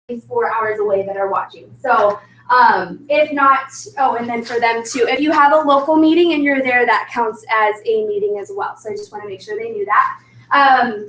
least 4 hours away that are watching. So if not, and then for them too, if you have a local meeting and you're there, that counts as a meeting as well. So I just want to make sure they knew that.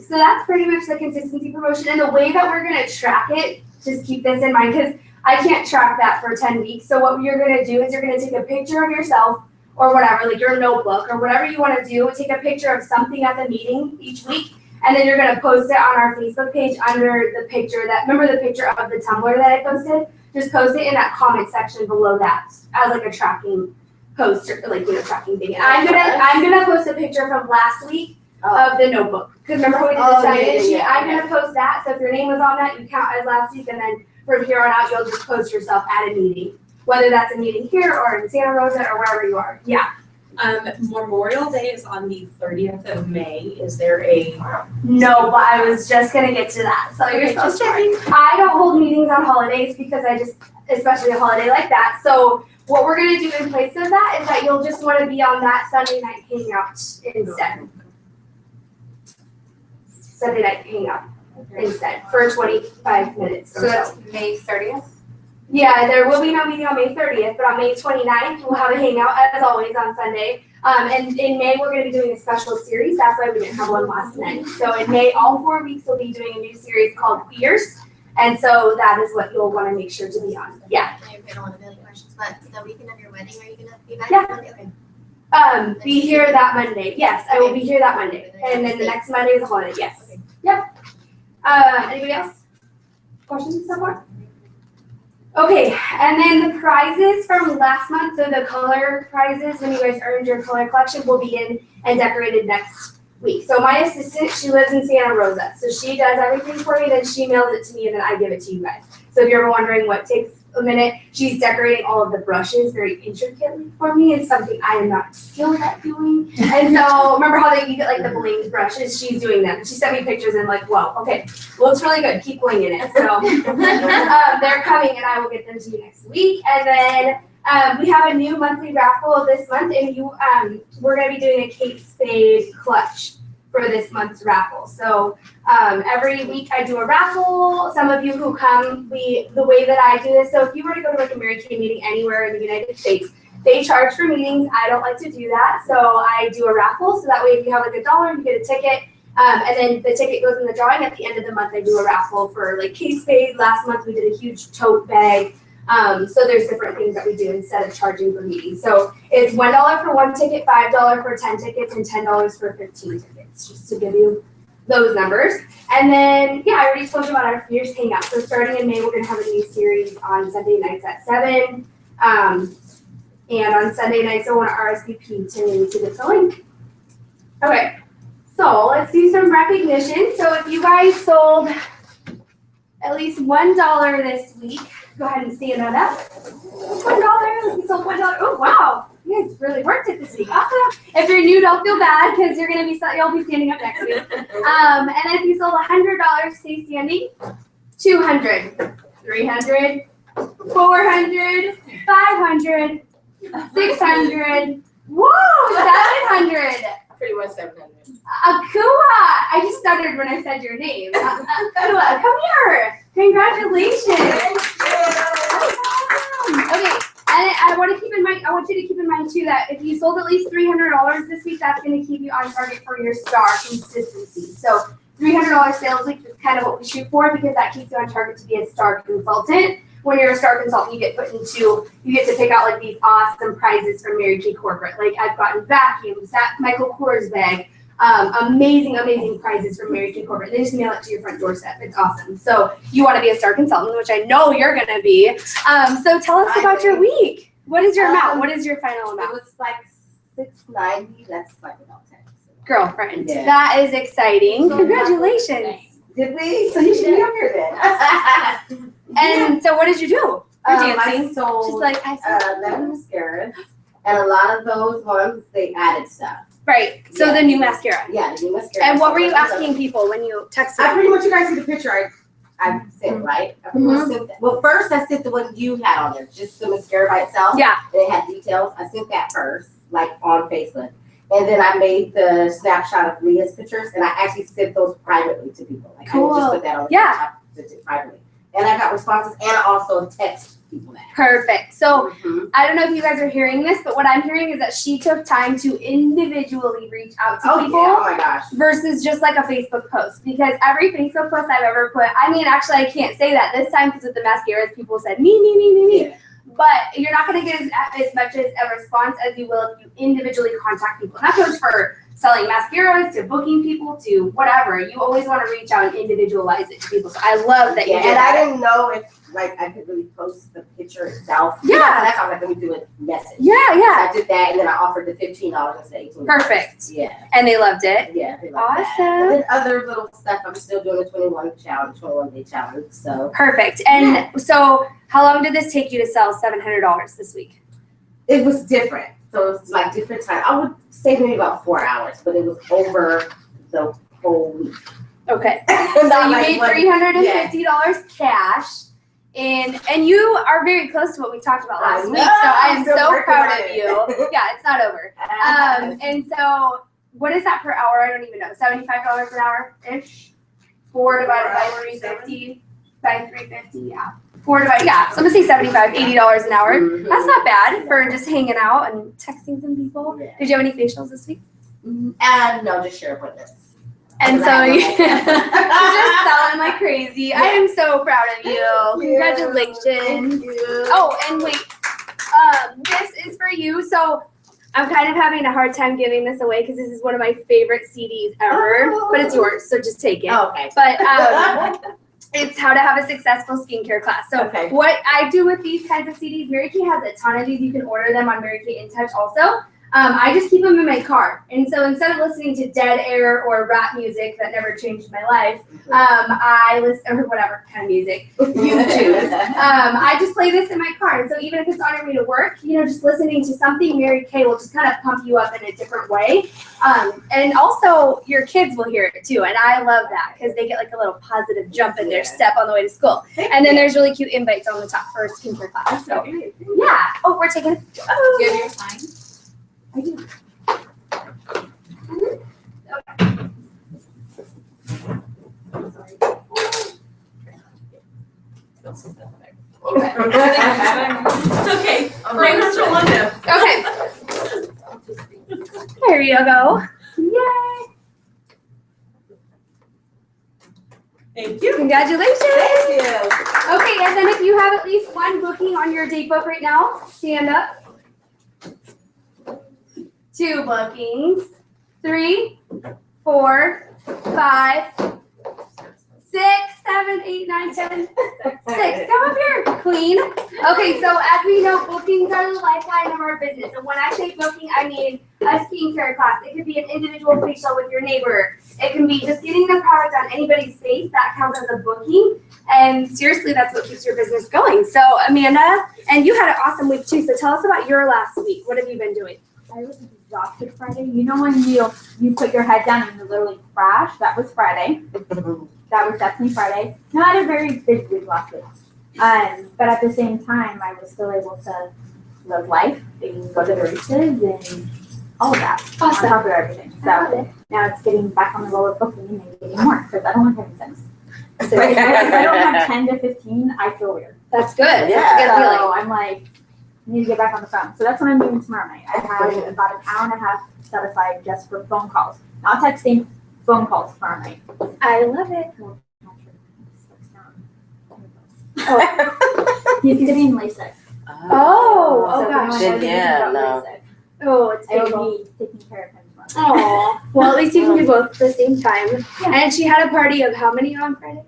So that's pretty much the consistency promotion. And the way that we're going to track it, just keep this in mind, because I can't track that for 10 weeks. So what you're going to do is you're going to take a picture of yourself or whatever, like your notebook or whatever you want to do. Take a picture of something at the meeting each week. And then you're going to post it on our Facebook page under the picture remember the picture of the Tumblr that I posted? Just post it in that comment section below that as like a tracking post or like, tracking thing. And I'm gonna post a picture from last week of the notebook. Because remember how we did the sign-in sheet? I'm gonna post that. So if your name was on that, you count as last week. And then from here on out, you'll just post yourself at a meeting. Whether that's a meeting here or in Santa Rosa or wherever you are. Yeah. Memorial Day is on the 30th of May. Is there a? No, but I was just gonna get to that. So you're so sorry. I don't hold meetings on holidays because especially a holiday like that. So what we're gonna do in place of that is that you'll just want to be on that Sunday night hangout instead. Sunday night hangout instead for 25 minutes. So that's May 30th? Yeah, there will be no meeting on May 30th, but on May 29th, we'll have a hangout as always on Sunday. And in May, we're going to be doing a special series. That's why we didn't have one last night. So in May, all 4 weeks, we'll be doing a new series called Fierce. And so that is what you'll want to make sure to be on. Yeah. I don't want to million questions, but the weekend of your wedding, are you going to be back? Yeah. Okay. Be here that Monday. Yes, I will be here that Monday. And then the next Monday is a holiday. Yes. Okay. Yep. Anybody else? Questions so far? Okay, and then the prizes from last month, so the color prizes, when you guys earned your color collection, will be in and decorated next week. So my assistant, she lives in Santa Rosa, so she does everything for me, then she mails it to me, and then I give it to you guys. So if you're ever wondering what takes a minute, she's decorating all of the brushes very intricately for me. It's something I am not skilled at doing. And so remember how you get like the blinged brushes? She's doing them. She sent me pictures and like, whoa, okay, looks really good. Keep blinging it. So they're coming and I will get them to you next week. And then we have a new monthly raffle this month, and we're going to be doing a Kate Spade clutch for this month's raffle. So every week I do a raffle. Some of you who come, the way that I do this, so if you were to go to like a Mary Kay meeting anywhere in the United States, they charge for meetings. I don't like to do that. So I do a raffle. So that way if you have like $1, you get a ticket. And then the ticket goes in the drawing. At the end of the month, I do a raffle for like Kate Spade. Last month we did a huge tote bag. So there's different things that we do instead of charging for meetings. So it's $1 for 1 ticket, $5 for 10 tickets, and $10 for 15 tickets, just to give you those numbers. And then, I already told you about our Fierce Hangout. So starting in May, we're going to have a new series on Sunday nights at 7. And on Sunday nights, I want to RSVP to get the link. Okay, so let's do some recognition. So if you guys sold at least $1 this week, go ahead and stand on up. $1. You sold $1. Oh wow, you guys really worked it this week. Awesome. If you're new, don't feel bad because you'll be standing up next week. And if you sold $100, stay standing. 200, 300, 400, 500, 600. Whoa, 700. Pretty much 700. Akua, I just stuttered when I said your name. Akua, come here. Congratulations. Okay, and I want you to keep in mind too that if you sold at least $300 this week, that's going to keep you on target for your star consistency. So $300 sales week is kind of what we shoot for because that keeps you on target to be a star consultant. When you're a star consultant, you get to pick out like these awesome prizes from Mary Kay Corporate. Like I've gotten vacuums, that Michael Kors bag, amazing prizes from Mary Kay Corporate. They just mail it to your front doorstep. It's awesome. So you want to be a star consultant, which I know you're going to be. So tell us about your week. What is your amount? What is your final amount? It was like $690. That's like about 10. Girlfriend. Yeah. That is exciting. Congratulations. Did we? So you should be up here then. And so what did you do? You're dancing. I sold She's like, 11 mascaras, and a lot of those ones, they added stuff. Right. So Yeah. the new mascara. Yeah, the new mascara. And what were you asking people when you texted? I pretty much, you guys see the picture I sent, right? I pretty much sent that. Well, first I sent the one you had on there, just the mascara by itself. Yeah. And it had details. I sent that first, like on Facebook. And then I made the snapshot of Leah's pictures, and I actually sent those privately to people. Like I didn't just put that on the top, sent it privately. And I got responses and I also text people back. Perfect. So Mhm. I don't know if you guys are hearing this, but what I'm hearing is that she took time to individually reach out to Oh, people. yeah, oh my gosh. Versus just like a Facebook post, because every Facebook post I've ever put, I mean, actually I can't say that this time because with the mascaras, people said me. Yeah. But you're not going to get as much as a response as you will if you individually contact people. And that goes for selling mascaras to booking people to whatever. You always want to reach out and individualize it to people. So I love that you Yeah, did and that. I didn't know if like I could really post the picture itself. Yeah. That's how I was like, let me do a message. Yeah. So I did that and then I offered the $15 instead of $18. Perfect. Yeah. And they loved it. Yeah. They like that. Awesome. And then other little stuff, I'm still doing the 21-day challenge. So Perfect. And so how long did this take you to sell $700 this week? it was different. So it was like different time. I would say maybe about 4 hours, but it was over the whole week. Okay. So So you made $350 cash. And you are very close to what we talked about last week. So I am Still so working proud on of it. you. Yeah, it's not over. And so what is that per hour? I don't even know. $75 an hour ish. 4 divided by 350 by 350. Yeah. 4 divided. Yeah. So I'm gonna say $75, $80 an hour. Mhm. That's not bad for just hanging out and texting some people. Yeah. Did you have any facials this week? And no, just share appointments. And so you She's she's just selling like crazy. I am so proud of you. Congratulations. Oh, and wait, this is for you. So I'm kind of having a hard time giving this away because this is one of my favorite CDs ever, but it's yours, so just take it. Okay. But it's how to have a successful skincare class. So Okay. what I do with these kinds of CDs, Mary Kay has a ton of these. You can order them on Mary Kay In Touch also. I just keep them in my car. And so instead of listening to dead air or rap music that never changed my life, I listen, or whatever kind of music you choose. I just play this in my car. And so even if it's on your way to work, just listening to something Mary Kay will just kind of pump you up in a different way. And also your kids will hear it too. And I love that because they get like a little positive jump in their step on the way to school. And then there's really cute invites on the top for a skincare class. So yeah. Oh, we're taking it. Do you have your sign? I do. It's okay. Bring her to London. Okay. There you go. Yay. Thank you. Congratulations. Thank you. Okay, and then if you have at least one booking on your date book right now, stand up. 2 bookings. 3, 4, 5, 6, 7, 8, 9, 10, 6. Come up here, queen. Okay, so as we know, bookings are the lifeline of our business. And when I say booking, I mean a skincare class. It could be an individual facial with your neighbor. It can be just getting the product on anybody's face. That counts as a booking. And seriously, that's what keeps your business going. So Amanda, and you had an awesome week too. So tell us about your last week. What have you been doing? I was exhausted Friday. You know when you put your head down and you literally crash? That was Friday. That was definitely Friday. No, I had a very busy week last week. But at the same time, I was still able to live life and go to the races and all of that. On top of everything. So now it's getting back on the roll of booking and getting more because I don't want having sense. So if I don't have 10 to 15, I feel weird. That's good. Yeah. That's a good feeling. So I'm like, I need to get back on the phone. So that's what I'm doing tomorrow night. I have about an hour and a half set aside just for phone calls. Not texting, phone calls tomorrow night. I love it. He's going to be in LASIK. Oh, So gosh. if anyone knows anything about no. LASIK, Oh, it's I painful. will be taking care of him tomorrow. Oh, well, at least you can do both at the same time. And she had a party of how many on Friday?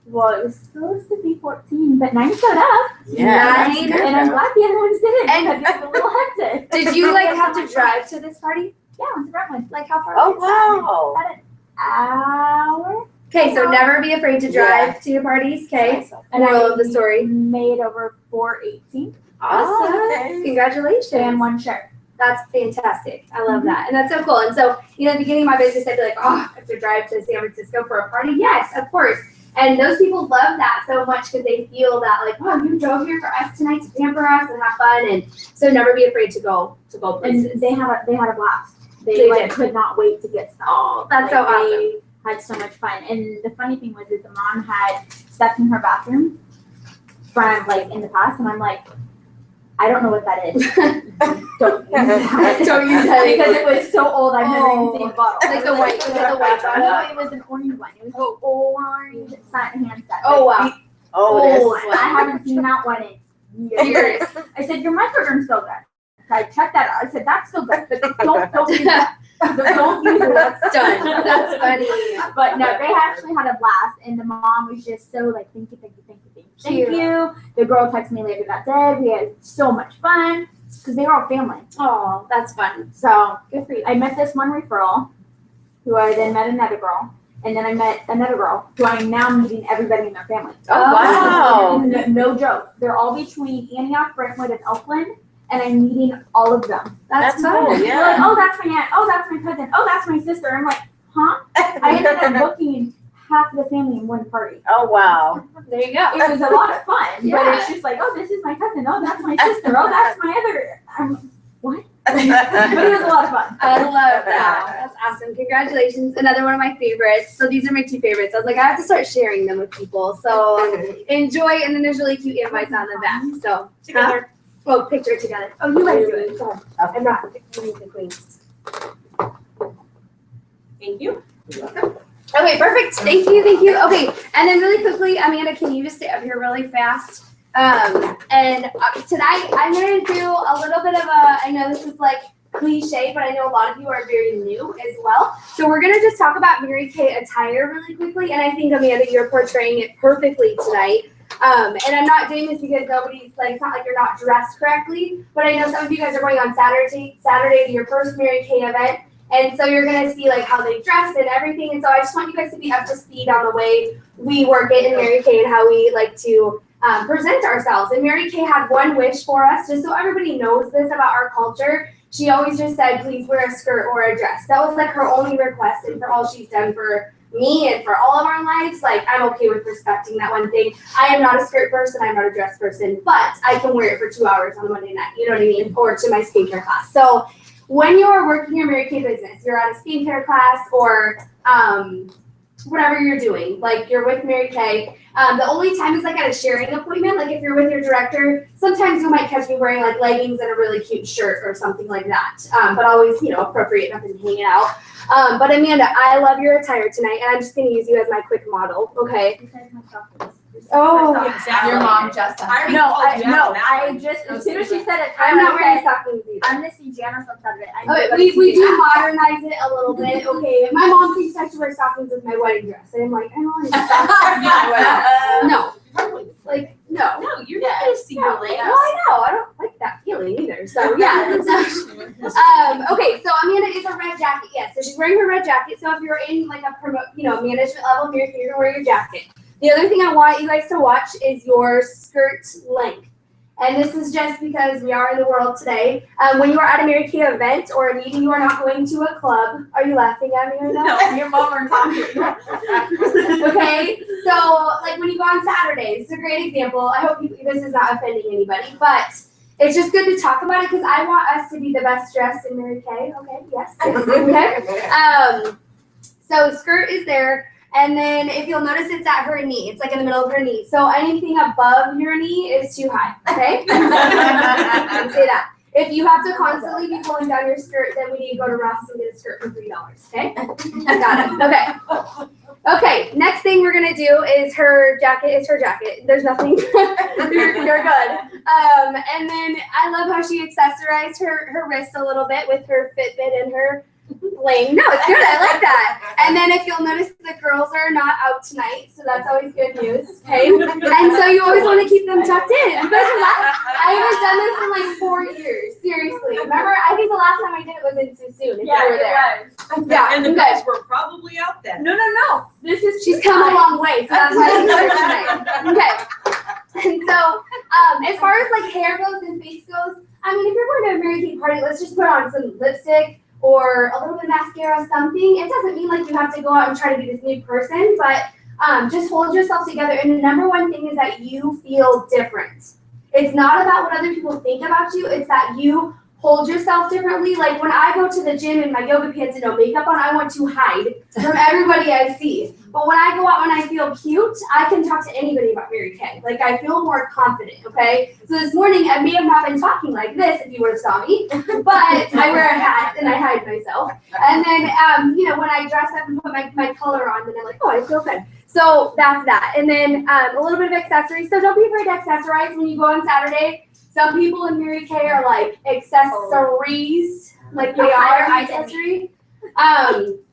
Well, it was supposed to be 14, but 9 showed up. Nine. And I'm glad the other ones didn't And- because it was a little hectic. Did you have to drive to this party? Yeah, I went to Brentwood. Like how far? Oh, is it? wow. About an hour. Okay, so never be afraid to drive to your parties. Okay. And Moral of the story. Made over 418 Awesome. okay. Congratulations. and 1 shirt. That's fantastic. I love that. And that's so cool. And so, at the beginning of my business, I'd be like, oh, I have to drive to San Francisco for a party. Yes, of course. And those people love that so much because they feel that like, oh, you drove here for us tonight to pamper us and have fun. And so never be afraid to go places. And they had a blast. They They did. could not wait to get started. Oh, that's so awesome. They had so much fun. And the funny thing was that the mom had steps in her bathroom from like in the past, and I'm like, I don't know what that is. Don't use that. Don't use that Because it was so old. I've never even seen a bottle. Like the white- was it the white bottle? No, it was an orange one. It was an orange hand set. Oh wow. Oh, I haven't seen that one in years. I said, your microgram's still good. So I checked that out. I said, that's still good, but don't use that. Don't use it. That's done. That's funny. But no, they actually had a blast, and the mom was just so like, thank you. Thank you. The girl texted me later that day. We had so much fun because they were all family. Oh, that's fun. So Good for you. I met this one referral, who I then met another girl, and then I met another girl who I am now meeting everybody in their family. Oh, wow. No joke. They're all between Antioch, Brentwood, and Oakland, and I'm meeting all of them. That's cool, fun. yeah. They're like, oh, that's my aunt. Oh, that's my cousin. Oh, that's my sister. I'm like, huh? I ended up booking half of the family in one party. Oh, wow. There you go. It was a lot of fun, but Yeah. it's just like, oh, this is my cousin. Oh, that's my sister. Oh, that's my other. What? But it was a lot of fun. I love that. That's awesome. Congratulations. Another one of my favorites. So these are my two favorites. I was like, I have to start sharing them with people. So enjoy, and then there's really cute invites on the back. So Together. oh, picture together. Oh, you guys do it. Go ahead. I'm not the queen. Thank you. Okay, perfect. Thank you. Okay, and then really quickly, Amanda, can you just stay up here really fast? And tonight I'm going to do a little bit of I know this is like cliche, but I know a lot of you are very new as well. So we're going to just talk about Mary Kay attire really quickly, and I think, Amanda, you're portraying it perfectly tonight. And I'm not doing this because nobody's like, it's not like you're not dressed correctly, but I know some of you guys are going on Saturday to your first Mary Kay event. And so you're going to see like how they dress and everything. And so I just want you guys to be up to speed on the way we work it in Mary Kay and how we like to present ourselves. And Mary Kay had one wish for us, just so everybody knows this about our culture. She always just said, please wear a skirt or a dress. That was like her only request, and for all she's done for me and for all of our lives, like I'm okay with respecting that one thing. I am not a skirt person, I'm not a dress person, but I can wear it for 2 hours on a Monday night, you know what I mean? Or to my skincare class. So when you're working your Mary Kay business, you're at a skincare class or whatever you're doing, like you're with Mary Kay, the only time is like at a sharing appointment. Like if you're with your director, sometimes you might catch me wearing like leggings and a really cute shirt or something like that. But always, appropriate, nothing hanging out. But Amanda, I love your attire tonight, and I'm just going to use you as my quick model, okay? Oh, Exactly. Your mom just I already No, called you out on that one. as soon as she said it, I'm not wearing wearing. stockings either. I'm gonna see Janice on Saturday. Okay, we do modernize it a little bit. Okay, my mom thinks I should wear stockings with my wedding dress, and I'm like, I don't want to stockings. No, like no. No, you're not gonna see your legs. Well, I know. I don't like that feeling either. So yeah. Okay, so Amanda is a red jacket. Yes, so she's wearing her red jacket. So if you're in like a management level, you're gonna wear your jacket. The other thing I want you guys to watch is your skirt length. And this is just because we are in the world today. When you are at a Mary Kay event or a meeting, you are not going to a club. Are you laughing at me right now? No, your mom are talking. Okay, so like when you go on Saturdays, it's a great example. I hope this is not offending anybody, but it's just good to talk about it because I want us to be the best dressed in Mary Kay. Okay, yes. Okay. So skirt is there. And then if you'll notice, it's at her knee. It's like in the middle of her knee. So anything above your knee is too high, okay? Don't say that. If you have to constantly be pulling down your skirt, then we need to go to Ross and get a skirt for $3, okay? Got it, okay. Okay, next thing we're gonna do is her jacket is her jacket. There's nothing, you're good. And then I love how she accessorized her wrist a little bit with her Fitbit and her bling. No, it's good. I like that. And then if you'll notice, the girls are not out tonight, so that's always good news. Okay. And so you always want to keep them tucked in. You guys are laughing. I haven't done this in like 4 years. Seriously. Remember, I think the last time I did it was in Susoon. If you were there. Yeah. And the okay. guys were probably out then. No. This is She's come a long way, so that's why I'm here tonight. Okay. And so, as far as like hair goes and face goes, I mean, if you're going to a Mary Kay party, let's just put on some lipstick or a little bit of mascara, something. It doesn't mean like you have to go out and try to be this new person, but just hold yourself together. And the number one thing is that you feel different. It's not about what other people think about you. It's that you hold yourself differently. Like when I go to the gym in my yoga pants and no makeup on, I want to hide from everybody I see. But when I go out and I feel cute, I can talk to anybody about Mary Kay. Like I feel more confident, okay? So this morning I may have not been talking like this if you would have saw me, but I wear a hat and I hide myself. And then, when I dress up and put my color on, then I'm like, oh, I feel good. So that's that. And then a little bit of accessories. So don't be afraid to accessorize when you go on Saturday. Some people in Mary Kay are like accessories, like they are accessory.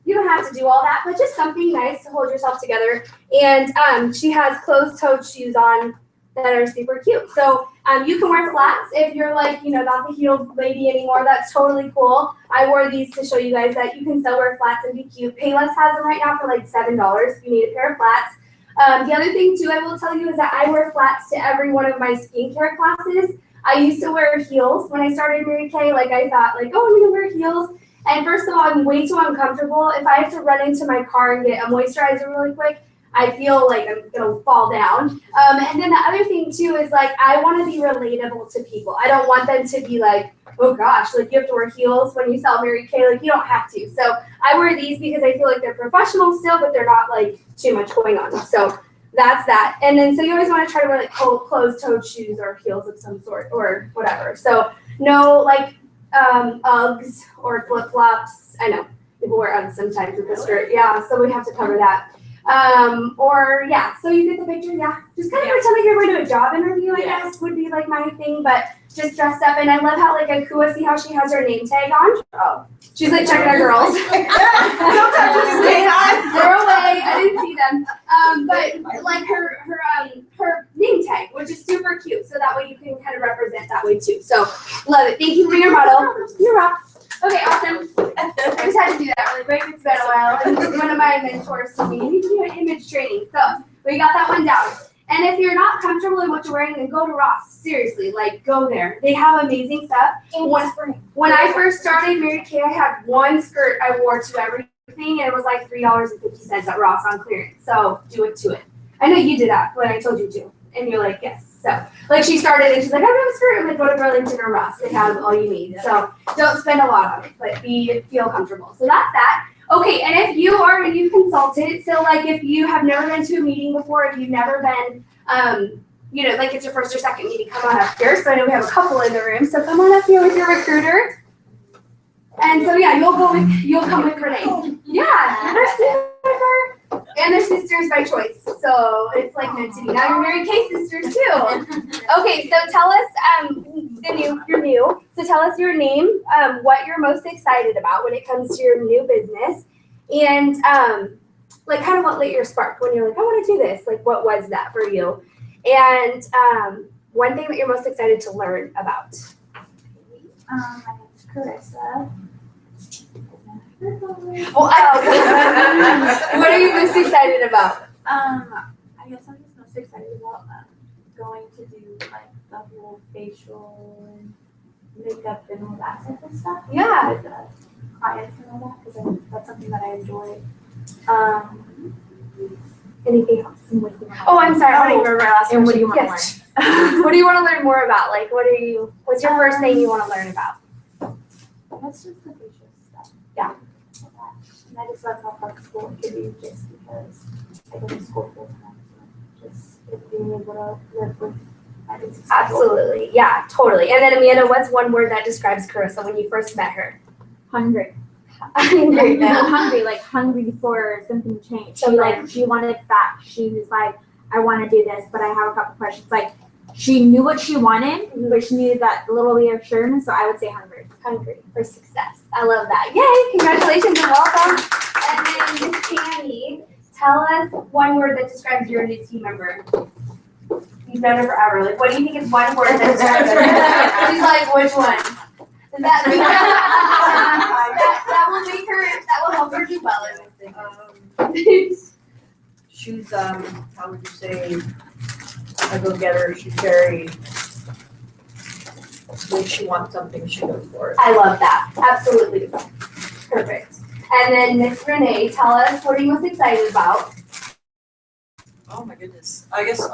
You don't have to do all that, but just something nice to hold yourself together. And she has closed-toed shoes on that are super cute. So you can wear flats if you're like, not the heeled lady anymore. That's totally cool. I wore these to show you guys that you can still wear flats and be cute. Payless has them right now for like $7 if you need a pair of flats. The other thing too I will tell you is that I wear flats to every one of my skincare classes. I used to wear heels when I started Mary Kay. Like I thought like, oh, I'm gonna wear heels. And first of all, I'm way too uncomfortable. If I have to run into my car and get a moisturizer really quick, I feel like I'm gonna fall down. And then the other thing too is like, I wanna be relatable to people. I don't want them to be like, oh gosh, like you have to wear heels when you sell Mary Kay. Like you don't have to. So I wear these because I feel like they're professional still, but they're not like too much going on. So that's that. And then, so you always wanna try to wear like closed-toed shoes or heels of some sort or whatever. So no like Uggs or flip-flops. I know people wear Uggs sometimes with the skirt. Yeah, so we have to cover that. So you get the picture, yeah. Just kind of pretend like you're going to a job interview, I guess, would be like my thing, but just dressed up. And I love how like Akua, see how she has her name tag on? Oh. She's like checking our girls. Sometimes you just stay on. They're away, I didn't see them. But like her name tag, which is super cute. So that way you can kind of represent that way too. So love it. Thank you for your model. You're rock. Okay, awesome. I just had to do that really quick. It's been a while. And one of my mentors told me, you need to do an image training. So we got that one down. And if you're not comfortable in what you're wearing, then go to Ross. Seriously, like go there. They have amazing stuff. When I first started Mary Kay, I had one skirt I wore to everything, and it was like $3.50 at Ross on clearance. So do it to it. I know you did that when I told you to, and you're like, yes. So, like she started and she's like, I don't have a skirt. I'm like, go to Burlington or Ross. They have all you need. So don't spend a lot on it, but feel comfortable. So that's that. Okay, and if you are a new consultant, so like if you have never been to a meeting before, if you've never been, like it's your first or second meeting, come on up here. So I know we have a couple in the room. So come on up here with your recruiter. And so yeah, you'll come with Renee. Yeah, they're super. And they're sisters by choice, so it's like meant to be. Now you're Mary Kay sisters too. Okay, so tell us, you're new, so tell us your name, what you're most excited about when it comes to your new business, and like kind of what lit your spark when you're like, I want to do this. Like, what was that for you? And one thing that you're most excited to learn about. My name's Carissa. What are you most excited about? I guess I'm just most excited about going to do like the whole facial and makeup and all that type of stuff. Yeah. With the clients and all that, because that's something that I enjoy. Anything else? Oh, I'm sorry, I don't even remember my last And what do question. you want to learn? What do you want to learn more about? Like, what's your first thing you want to learn about? That's just the facial stuff. Yeah. And I just love how flexible it can be just because I go to school full time. So just being able to live with my busy schedule. Absolutely. Yeah, totally. And then Amanda, what's one word that describes Carissa when you first met her? Hungry. Hungry. Hungry for something to change. So She wanted facts. She was like, I want to do this, but I have a couple questions. Like, she knew what she wanted, but she needed that little reassurance. So I would say hungry. Hungry for success. I love that. Yay! Congratulations and welcome. And then Miss Tammy, tell us one word that describes your new team member. You've known her forever. Like, what do you think is one word that describes her? She's like, which one? That will make her. That will help her do well in this thing. She's, how would you say, a go-getter. She's very, when she wants something, she goes for it. I love that. Absolutely. Perfect. And then Miss Renee, tell us, what are you most excited about? Oh my goodness. I guess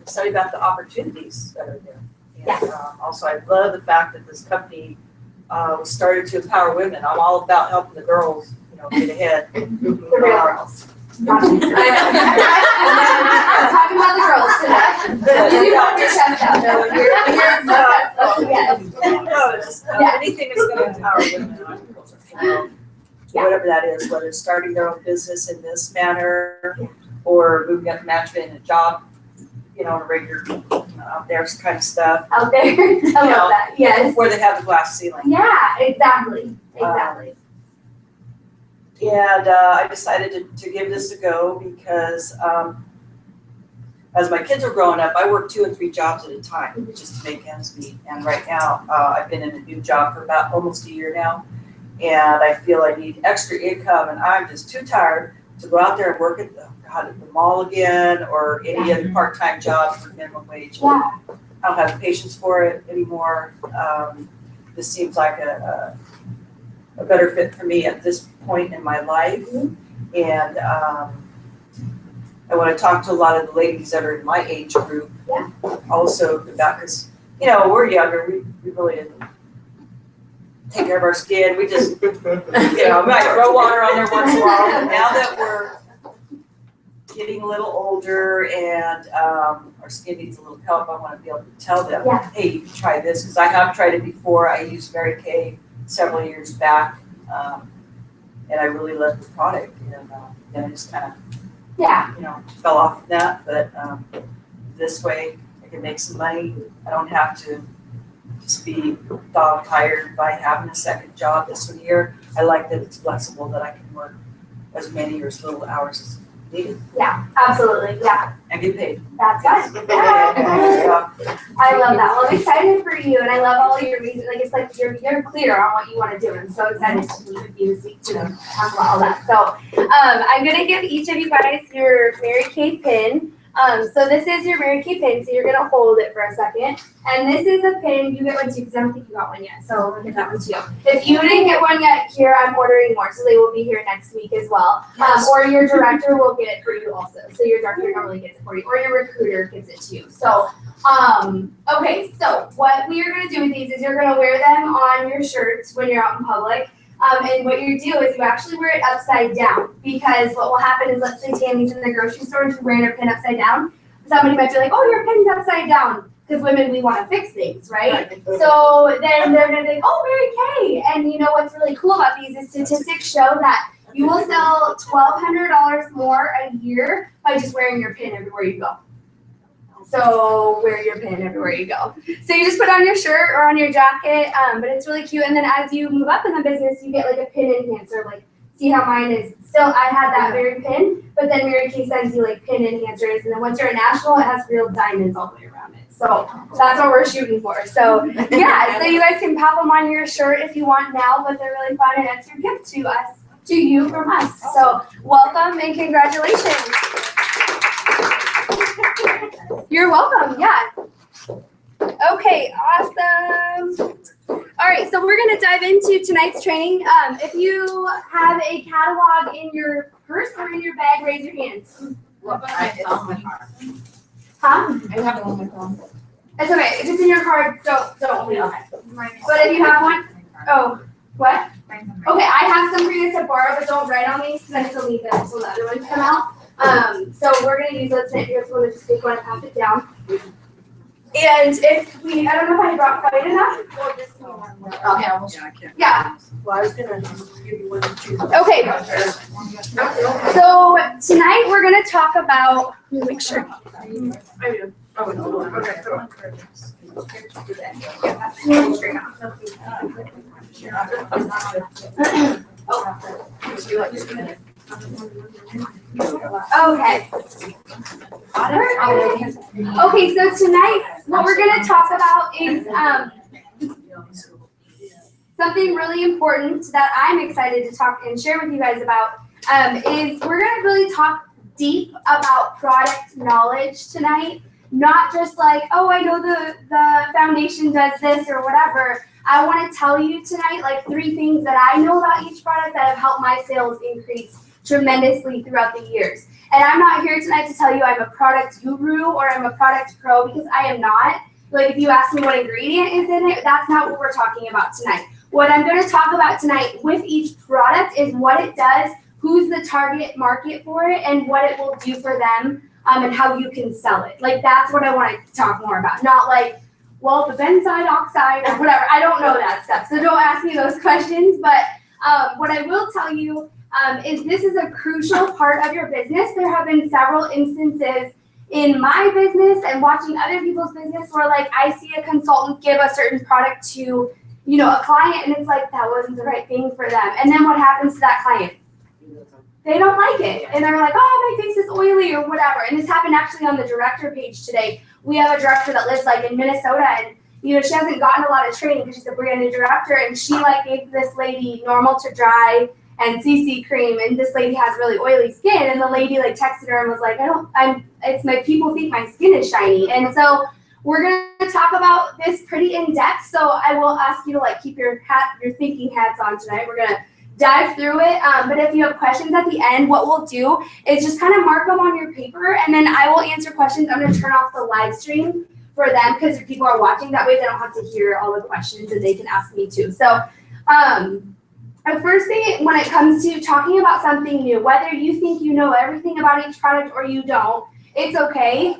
excited about the opportunities that are there. And, also, I love the fact that this company started to empower women. I'm all about helping the girls, get ahead. The real girls. I'm talking about the girls today. You do have your chest out though. Anything that's gonna empower women, whatever that is, whether it's starting their own business in this manner or moving up management in a job, on a regular, out there kind of stuff. Out there, I love that, yes. Where they have the glass ceiling. Yeah, exactly. And I decided to give this a go because as my kids were growing up, I worked 2 and 3 jobs at a time just to make ends meet. And right now, I've been in a new job for about almost a year now. And I feel I need extra income and I'm just too tired to go out there and work at the mall again or any other part-time job for minimum wage. Yeah. I don't have the patience for it anymore. This seems like a better fit for me at this point in my life. And when I talk to a lot of the ladies that are in my age group, also about, because, we're younger, we really didn't take care of our skin. We just, we might throw water on there once in a while. But now that we're getting a little older and our skin needs a little help, I want to be able to tell them, hey, you can try this, because I have tried it before. I used Mary Kay several years back, and I really loved the product, and then I just kind of, fell off of that. But this way, I can make some money. I don't have to just be dog tired by having a second job this one year. I like that it's flexible, that I can work as many or as little hours as needed. Yeah, absolutely, And get paid. That's good. I love that. Well, I'm excited for you, and I love all your reasons. Like, it's like you're clear on what you want to do. I'm so excited to meet with you this week to talk about all that. So, I'm gonna give each of you guys your Mary Kay pin. So this is your Mary Kay pin. So you're gonna hold it for a second, and this is a pin. You get one too, because I don't think you got one yet. So we'll get that one too. If you didn't get one yet here, I'm ordering more, so they will be here next week as well. Or your director will get it for you also. So your director normally gets it for you, or your recruiter gives it to you. So, okay. So what we are gonna do with these is you're gonna wear them on your shirt when you're out in public. And what you do is you actually wear it upside down, because what will happen is, let's say Tammy's in the grocery store and she's wearing her pin upside down. Somebody might be like, oh, your pin's upside down, because women, we want to fix things, right? So then they're going to think, oh, Mary Kay. And you know what's really cool about these is statistics show that you will sell $1,200 more a year by just wearing your pin everywhere you go. So wear your pin everywhere you go. So you just put on your shirt or on your jacket, but it's really cute. And then as you move up in the business, you get like a pin enhancer. Like, see how mine is still, I had that very pin, but then Mary Kay sends you like pin enhancers. And then once you're a national, it has real diamonds all the way around it. So that's what we're shooting for. So yeah, so you guys can pop them on your shirt if you want now, but they're really fun, and it's your gift to us, to you from us. So welcome and congratulations. You're welcome, yeah. Okay, awesome. All right, so we're gonna dive into tonight's training. If you have a catalog in your purse or in your bag, raise your hands. Huh? I have it on my phone. It's okay, if it's in your card, don't leave it. But if you have one, oh, what? Okay, I have some for you to borrow, but don't write on these, because I have to leave them so the other ones come out. So we're gonna use those tonight. Here's one to just take one and pass it down. And if we, I don't know if I brought quite enough. We'll just go on. Okay. Yeah. Well, I was gonna give you one to choose. Okay. So tonight we're gonna talk about. Let me make sure. Okay. Okay, so tonight what we're going to talk about is something really important that I'm excited to talk and share with you guys about is we're going to really talk deep about product knowledge tonight. Not just like, oh, I know the foundation does this or whatever. I want to tell you tonight like 3 things that I know about each product that have helped my sales increase tremendously throughout the years. And I'm not here tonight to tell you I'm a product guru or I'm a product pro, because I am not. Like, if you ask me what ingredient is in it, that's not what we're talking about tonight. what I'm going to talk about tonight with each product is what it does, who's the target market for it, and what it will do for them, and how you can sell it. Like, that's what I want to talk more about. Not like, well, the benzide oxide or whatever. I don't know that stuff. So don't ask me those questions. But what I will tell you is this is a crucial part of your business. There have been several instances in my business and watching other people's business where, like, I see a consultant give a certain product to, you know, a client, and it's like, that wasn't the right thing for them. And then what happens to that client? They don't like it. And they're like, oh, my face is oily or whatever. And this happened actually on the director page today. We have a director that lives like in Minnesota, and you know, she hasn't gotten a lot of training because she's a brand new director, and she like gave this lady normal to dry and CC cream, and this lady has really oily skin, and the lady like texted her and was like, it's my people think my skin is shiny. And so we're gonna talk about this pretty in depth. So I will ask you to like keep your thinking hats on tonight. We're gonna dive through it. But if you have questions at the end, what we'll do is just kind of mark them on your paper, and then I will answer questions. I'm gonna turn off the live stream for them because people are watching. That way they don't have to hear all the questions and they can ask me too. So the first thing when it comes to talking about something new, whether you think you know everything about each product or you don't, it's okay.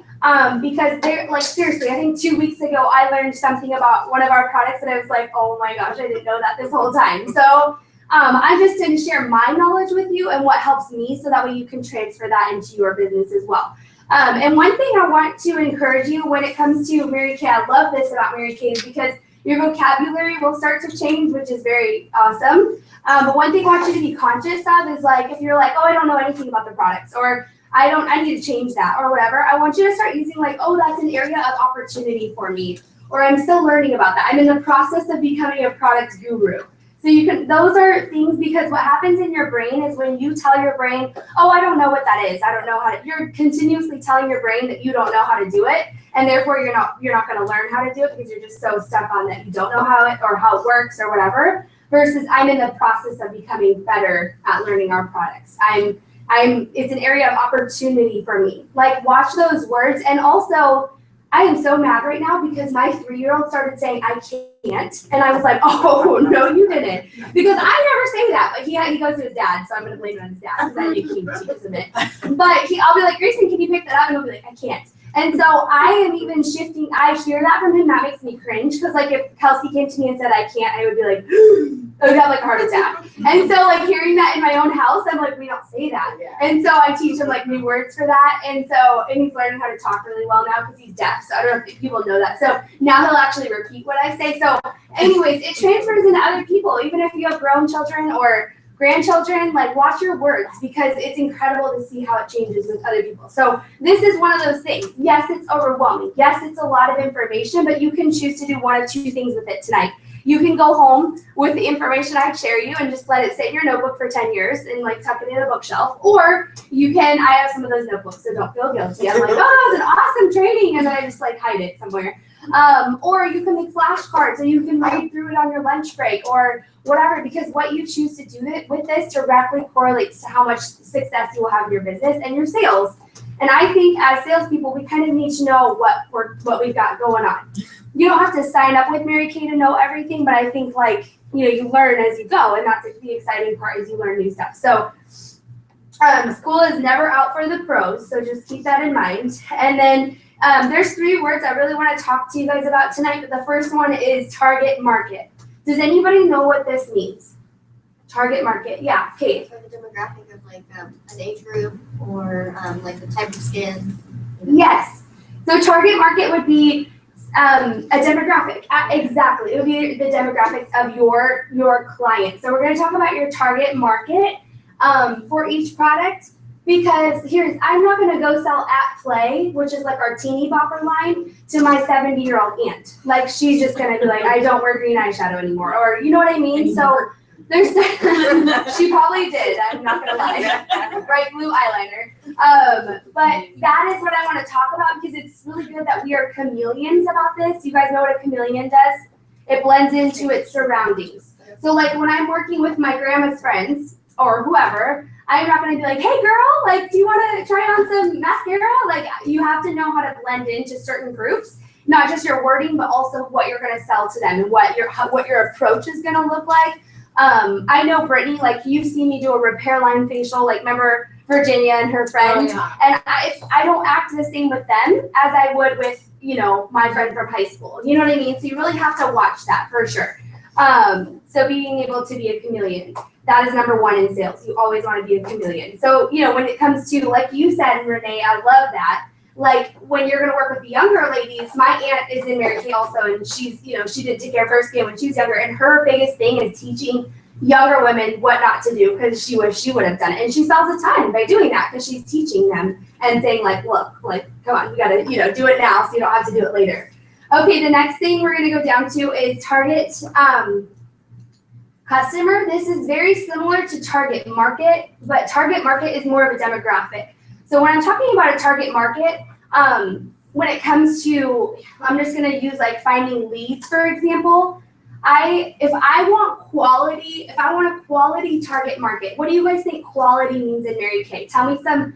Because they're like, seriously, I think 2 weeks ago I learned something about one of our products and I was like, oh my gosh, I didn't know that this whole time. So I'm just going to share my knowledge with you and what helps me so that way you can transfer that into your business as well. And one thing I want to encourage you when it comes to Mary Kay, I love this about Mary Kay, is because your vocabulary will start to change, which is very awesome. But one thing I want you to be conscious of is like, if you're like, oh, I don't know anything about the products, or I need to change that or whatever, I want you to start using like, oh, that's an area of opportunity for me, or I'm still learning about that. I'm in the process of becoming a product guru. So you can, those are things, because what happens in your brain is when you tell your brain, oh, I don't know what that is, I don't know how to, you're continuously telling your brain that you don't know how to do it, and therefore you're not going to learn how to do it because you're just so stuck on that you don't know how it works or whatever, versus I'm in the process of becoming better at learning our products. It's an area of opportunity for me. Like, watch those words. And also, I am so mad right now because my 3-year-old started saying, I can't. And I was like, oh, no, you didn't. Because I never say that. But he goes to his dad, so I'm going to blame it on his dad because I think he teaches him it. But I'll be like, Grayson, can you pick that up? And he'll be like, I can't. And so I am even shifting. I hear that from him. That makes me cringe. Because, like, if Kelsey came to me and said, I can't, I would be like, I would have, like, a heart attack. And so, like, hearing that in my own house, I'm like, we don't say that. Yeah. And so I teach him, like, new words for that. And he's learning how to talk really well now because he's deaf. So I don't know if people know that. So now he'll actually repeat what I say. So anyways, it transfers into other people. Even if you have grown children or grandchildren, like, watch your words, because it's incredible to see how it changes with other people. So this is one of those things. Yes, it's overwhelming. Yes, it's a lot of information, but you can choose to do one of two things with it tonight. You can go home with the information I share you and just let it sit in your notebook for 10 years and like tuck it in a bookshelf. Or you can, I have some of those notebooks, so don't feel guilty. I'm like, oh, that was an awesome training, and then I just like hide it somewhere. Or you can make flashcards, and you can read through it on your lunch break or whatever, because what you choose to do with this directly correlates to how much success you will have in your business and your sales. And I think as salespeople, we kind of need to know what we've got going on. You don't have to sign up with Mary Kay to know everything, but I think, like, you know, you learn as you go, and that's the exciting part, is you learn new stuff. So school is never out for the pros, so just keep that in mind. And then there's 3 words I really want to talk to you guys about tonight, but the first one is target market. Does anybody know what this means? Target market. Yeah, Kate. For the demographic of like an age group or like the type of skin. Yes. So target market would be a demographic. Exactly. It would be the demographics of your client. So we're going to talk about your target market for each product, because I'm not going to go sell At Play, which is like our teeny bopper line, to my 70-year-old aunt. Like, she's just going to be like, I don't wear green eyeshadow anymore, or you know what I mean? So there's she probably did, I'm not going to lie. Bright blue eyeliner. But that is what I want to talk about, because it's really good that we are chameleons about this. You guys know what a chameleon does? It blends into its surroundings. So like when I'm working with my grandma's friends or whoever, I'm not going to be like, hey girl, like, do you want to try on some mascara? Like, you have to know how to blend into certain groups. not just your wording, but also what you're gonna sell to them and what your approach is gonna look like. I know Brittany, like you've seen me do a repair line facial, like remember Virginia and her friend, and I don't act the same with them as I would with, you know, my friend from high school. You know what I mean? So you really have to watch that for sure. So being able to be a chameleon, that is number one in sales. You always want to be a chameleon. So, you know, when it comes to, like you said, Renee, I love that. Like when you're going to work with the younger ladies, my aunt is in Mary Kay also, and she's, you know, she did take care of her skin when she was younger, and her biggest thing is teaching younger women what not to do because she wished she would have done it. And she sells a ton by doing that because she's teaching them and saying like, look, like, come on, you got to, you know, do it now so you don't have to do it later. Okay, the next thing we're going to go down to is target customer. This is very similar to target market, but target market is more of a demographic. So when I'm talking about a target market, when it comes to, I'm just going to use like finding leads, for example. If I want a quality target market, what do you guys think quality means in Mary Kay? Tell me some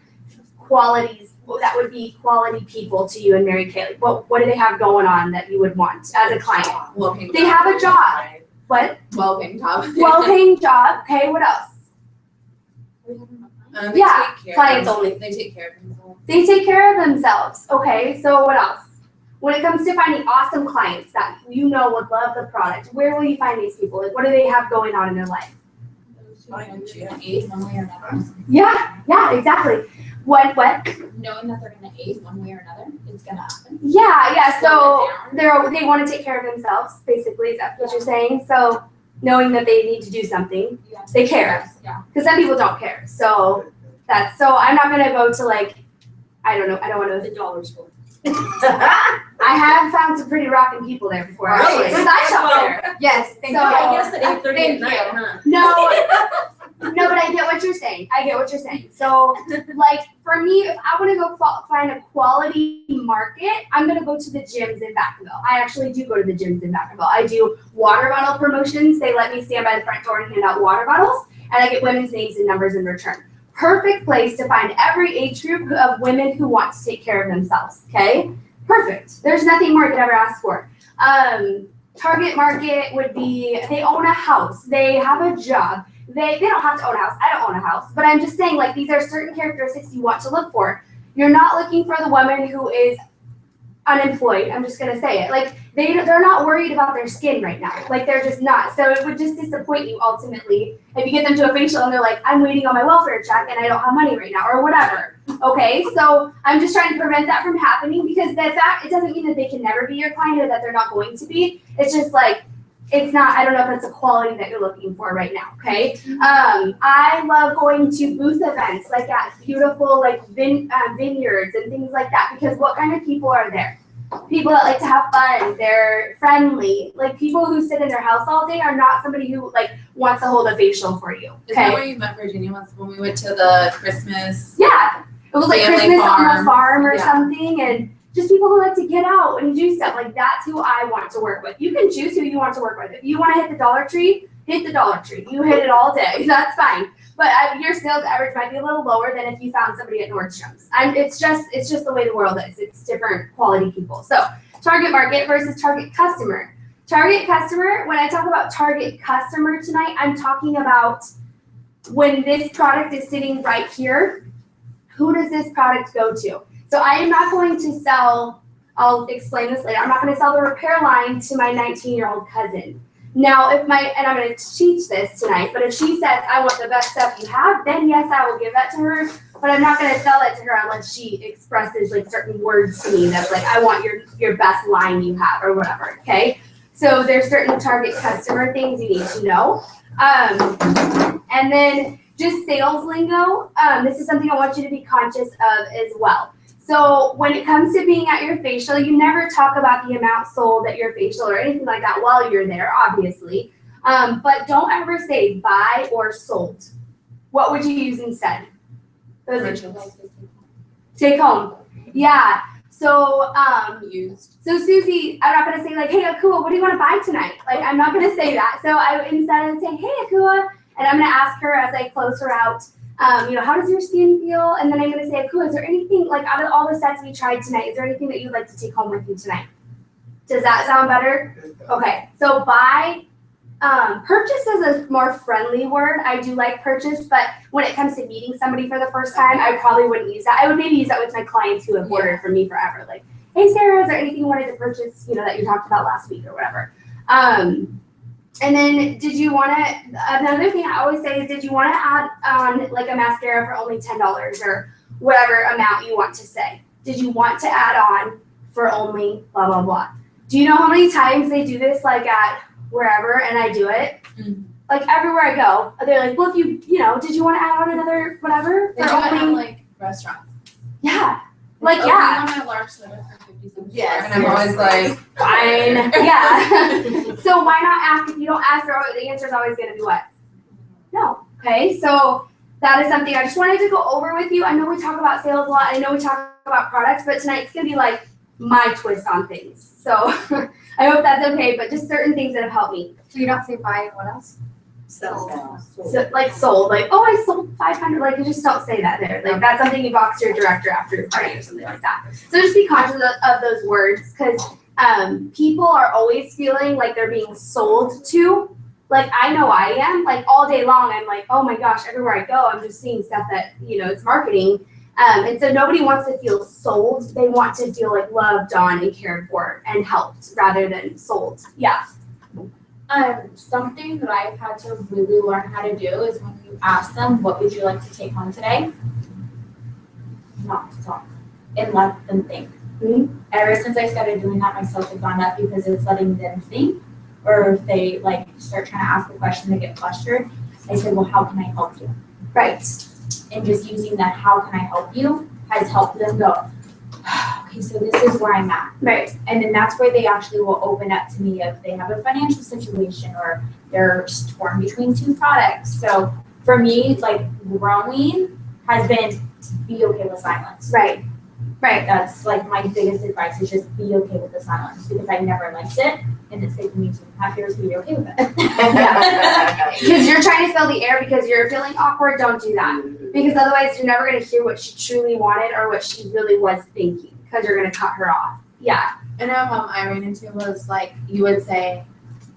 qualities that would be quality people to you in Mary Kay. Like what do they have going on that you would want as a client? Well-paying They have a job. What? Well-paying job. Well-paying job. Okay, what else? They Yeah, take care clients of only. They take care of themselves. They take care of themselves. Okay, so what else? When it comes to finding awesome clients that you know would love the product, where will you find these people? Like, what do they have going on in their life? Age one way or another. Yeah, exactly. What? Knowing that they're gonna age one way or another, it's gonna happen. Yeah. So Slow it they want to take care of themselves. Basically, is that what you're saying? So knowing that they need to do something, Yeah. they care. Yeah. Because some people don't care. So I'm not gonna go to like, I don't know. I don't want to. The dollar store. I have found some pretty rocking people there before. Really? Because I shop there. Yes, thank So- you. I guess at 8:30 Thank at night, you. huh? No, but I get what you're saying. So, like, for me, if I want to go find a quality market, I'm going to go to the gyms in Vacaville. I actually do go to the gyms in Vacaville. I do water bottle promotions. They let me stand by the front door and hand out water bottles, and I get women's names and numbers in return. Perfect place to find every age group of women who want to take care of themselves, okay? Perfect. There's nothing more you could ever ask for. Target market would be, they own a house. They have a job. They don't have to own a house. I don't own a house. But I'm just saying, like, these are certain characteristics you want to look for. You're not looking for the woman who is unemployed. I'm just going to say it. Like, they're not worried about their skin right now. Like, they're just not. So it would just disappoint you ultimately if you get them to a facial and they're like, I'm waiting on my welfare check and I don't have money right now or whatever. Okay, so I'm just trying to prevent that from happening because it doesn't mean that they can never be your client or that they're not going to be. It's just like, it's not, I don't know if it's a quality that you're looking for right now, okay? I love going to booth events, like at beautiful, like vineyards and things like that, because what kind of people are there? People that like to have fun, they're friendly. Like people who sit in their house all day are not somebody who like wants to hold a facial for you, Is that okay? where you met Virginia once when we went to the Christmas? Yeah, it was like Family Christmas on farm. the farm or Yeah. something, and just people who like to get out and do stuff. Like that's who I want to work with. You can choose who you want to work with. If you want to hit the Dollar Tree, hit the Dollar Tree. You hit it all day. That's fine. But your sales average might be a little lower than if you found somebody at Nordstrom's. It's just the way the world is. It's different quality people. So target market versus target customer. Target customer. When I talk about target customer tonight, I'm talking about when this product is sitting right here. Who does this product go to? So I am not going to sell, I'll explain this later, I'm not going to sell the repair line to my 19-year-old cousin. Now, and I'm going to teach this tonight, but if she says, I want the best stuff you have, then yes, I will give that to her, but I'm not going to sell that to her unless she expresses like certain words to me that's like, I want your best line you have or whatever, okay? So there's certain target customer things you need to know. And then just sales lingo, this is something I want you to be conscious of as well. So when it comes to being at your facial, you never talk about the amount sold at your facial or anything like that while you're there, obviously. But don't ever say buy or sold. What would you use instead? Take home. Yeah. So Used. so Susie, I'm not gonna say like, hey Akua, what do you want to buy tonight? Like I'm not gonna say that. So instead I would say, hey Akua, and I'm gonna ask her as I close her out. How does your skin feel? And then I'm gonna say, Akua, is there anything like out of all the sets we tried tonight? Is there anything that you'd like to take home with you tonight? Does that sound better? Okay, so buy, purchase is a more friendly word. I do like purchase, but when it comes to meeting somebody for the first time, I probably wouldn't use that. I would maybe use that with my clients who have ordered from me forever. Like, hey Sarah, is there anything you wanted to purchase, that you talked about last week or whatever? And then did you want to, another thing I always say is, did you want to add on like a mascara for only $10 or whatever amount you want to say? Did you want to add on for only blah, blah, blah? Do you know how many times they do this like at wherever and I do it? Mm. Like everywhere I go, they're like, well, if you did you want to add on another whatever? They for do it at only, like restaurants. yeah. Like, Oh, yeah. we want a large soda for 50 cents. Yes, And I'm always like, Fine. Yeah. So why not ask? If you don't ask, the answer is always going to be what? No. Okay. So that is something I just wanted to go over with you. I know we talk about sales a lot. I know we talk about products, but tonight's going to be like my twist on things. So I hope that's okay, but just certain things that have helped me. so you don't say buy and what else? So like sold, like, oh, I sold 500. Like, you just don't say that there. Like, that's something you box your director after your party or something like that. So just be conscious of those words, because people are always feeling like they're being sold to. Like, I know I am. Like, all day long, I'm like, oh my gosh, everywhere I go, I'm just seeing stuff that, it's marketing. And so nobody wants to feel sold. They want to feel like loved on and cared for and helped rather than sold. Yeah. Something that I've had to really learn how to do is when you ask them, what would you like to take home today? Not to talk and let them think. Mhm. Ever since I started doing that, my sales have gone up because it's letting them think. Or if they start trying to ask a question, they get flustered. I said, well, how can I help you? Right. And just using that, how can I help you, has helped them go, okay, so this is where I'm at. Right. And then that's where they actually will open up to me if they have a financial situation or they're torn between two products. So for me, growing has been be okay with silence. Right. Right. That's my biggest advice is just be okay with the silence, because I never liked it and it's taken me 2.5 years to be okay with it. Because you're trying to fill the air because you're feeling awkward, don't do that. Because otherwise you're never going to hear what she truly wanted or what she really was thinking, because you're going to cut her off. Yeah. I know I ran into was you would say,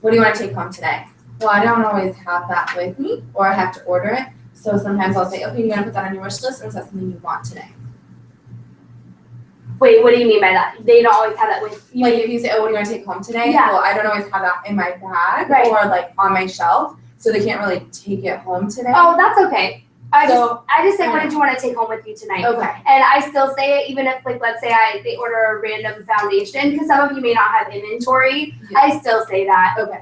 what do you want to take home today? Well, I don't always have that with me, or I have to order it. So sometimes I'll say, okay, you're going to put that on your wish list, or is that something you want today? Wait, what do you mean by that? They don't always have that with you. If you say, oh, what do you want to take home today? Yeah. Well, I don't always have that in my bag Right. or on my shelf, so they can't really take it home today. Oh, that's okay. I So- just say, what did you want to take home with you tonight? Okay. And I still say it, even if let's say they order a random foundation, because some of you may not have inventory. Yeah. I still say that. Okay.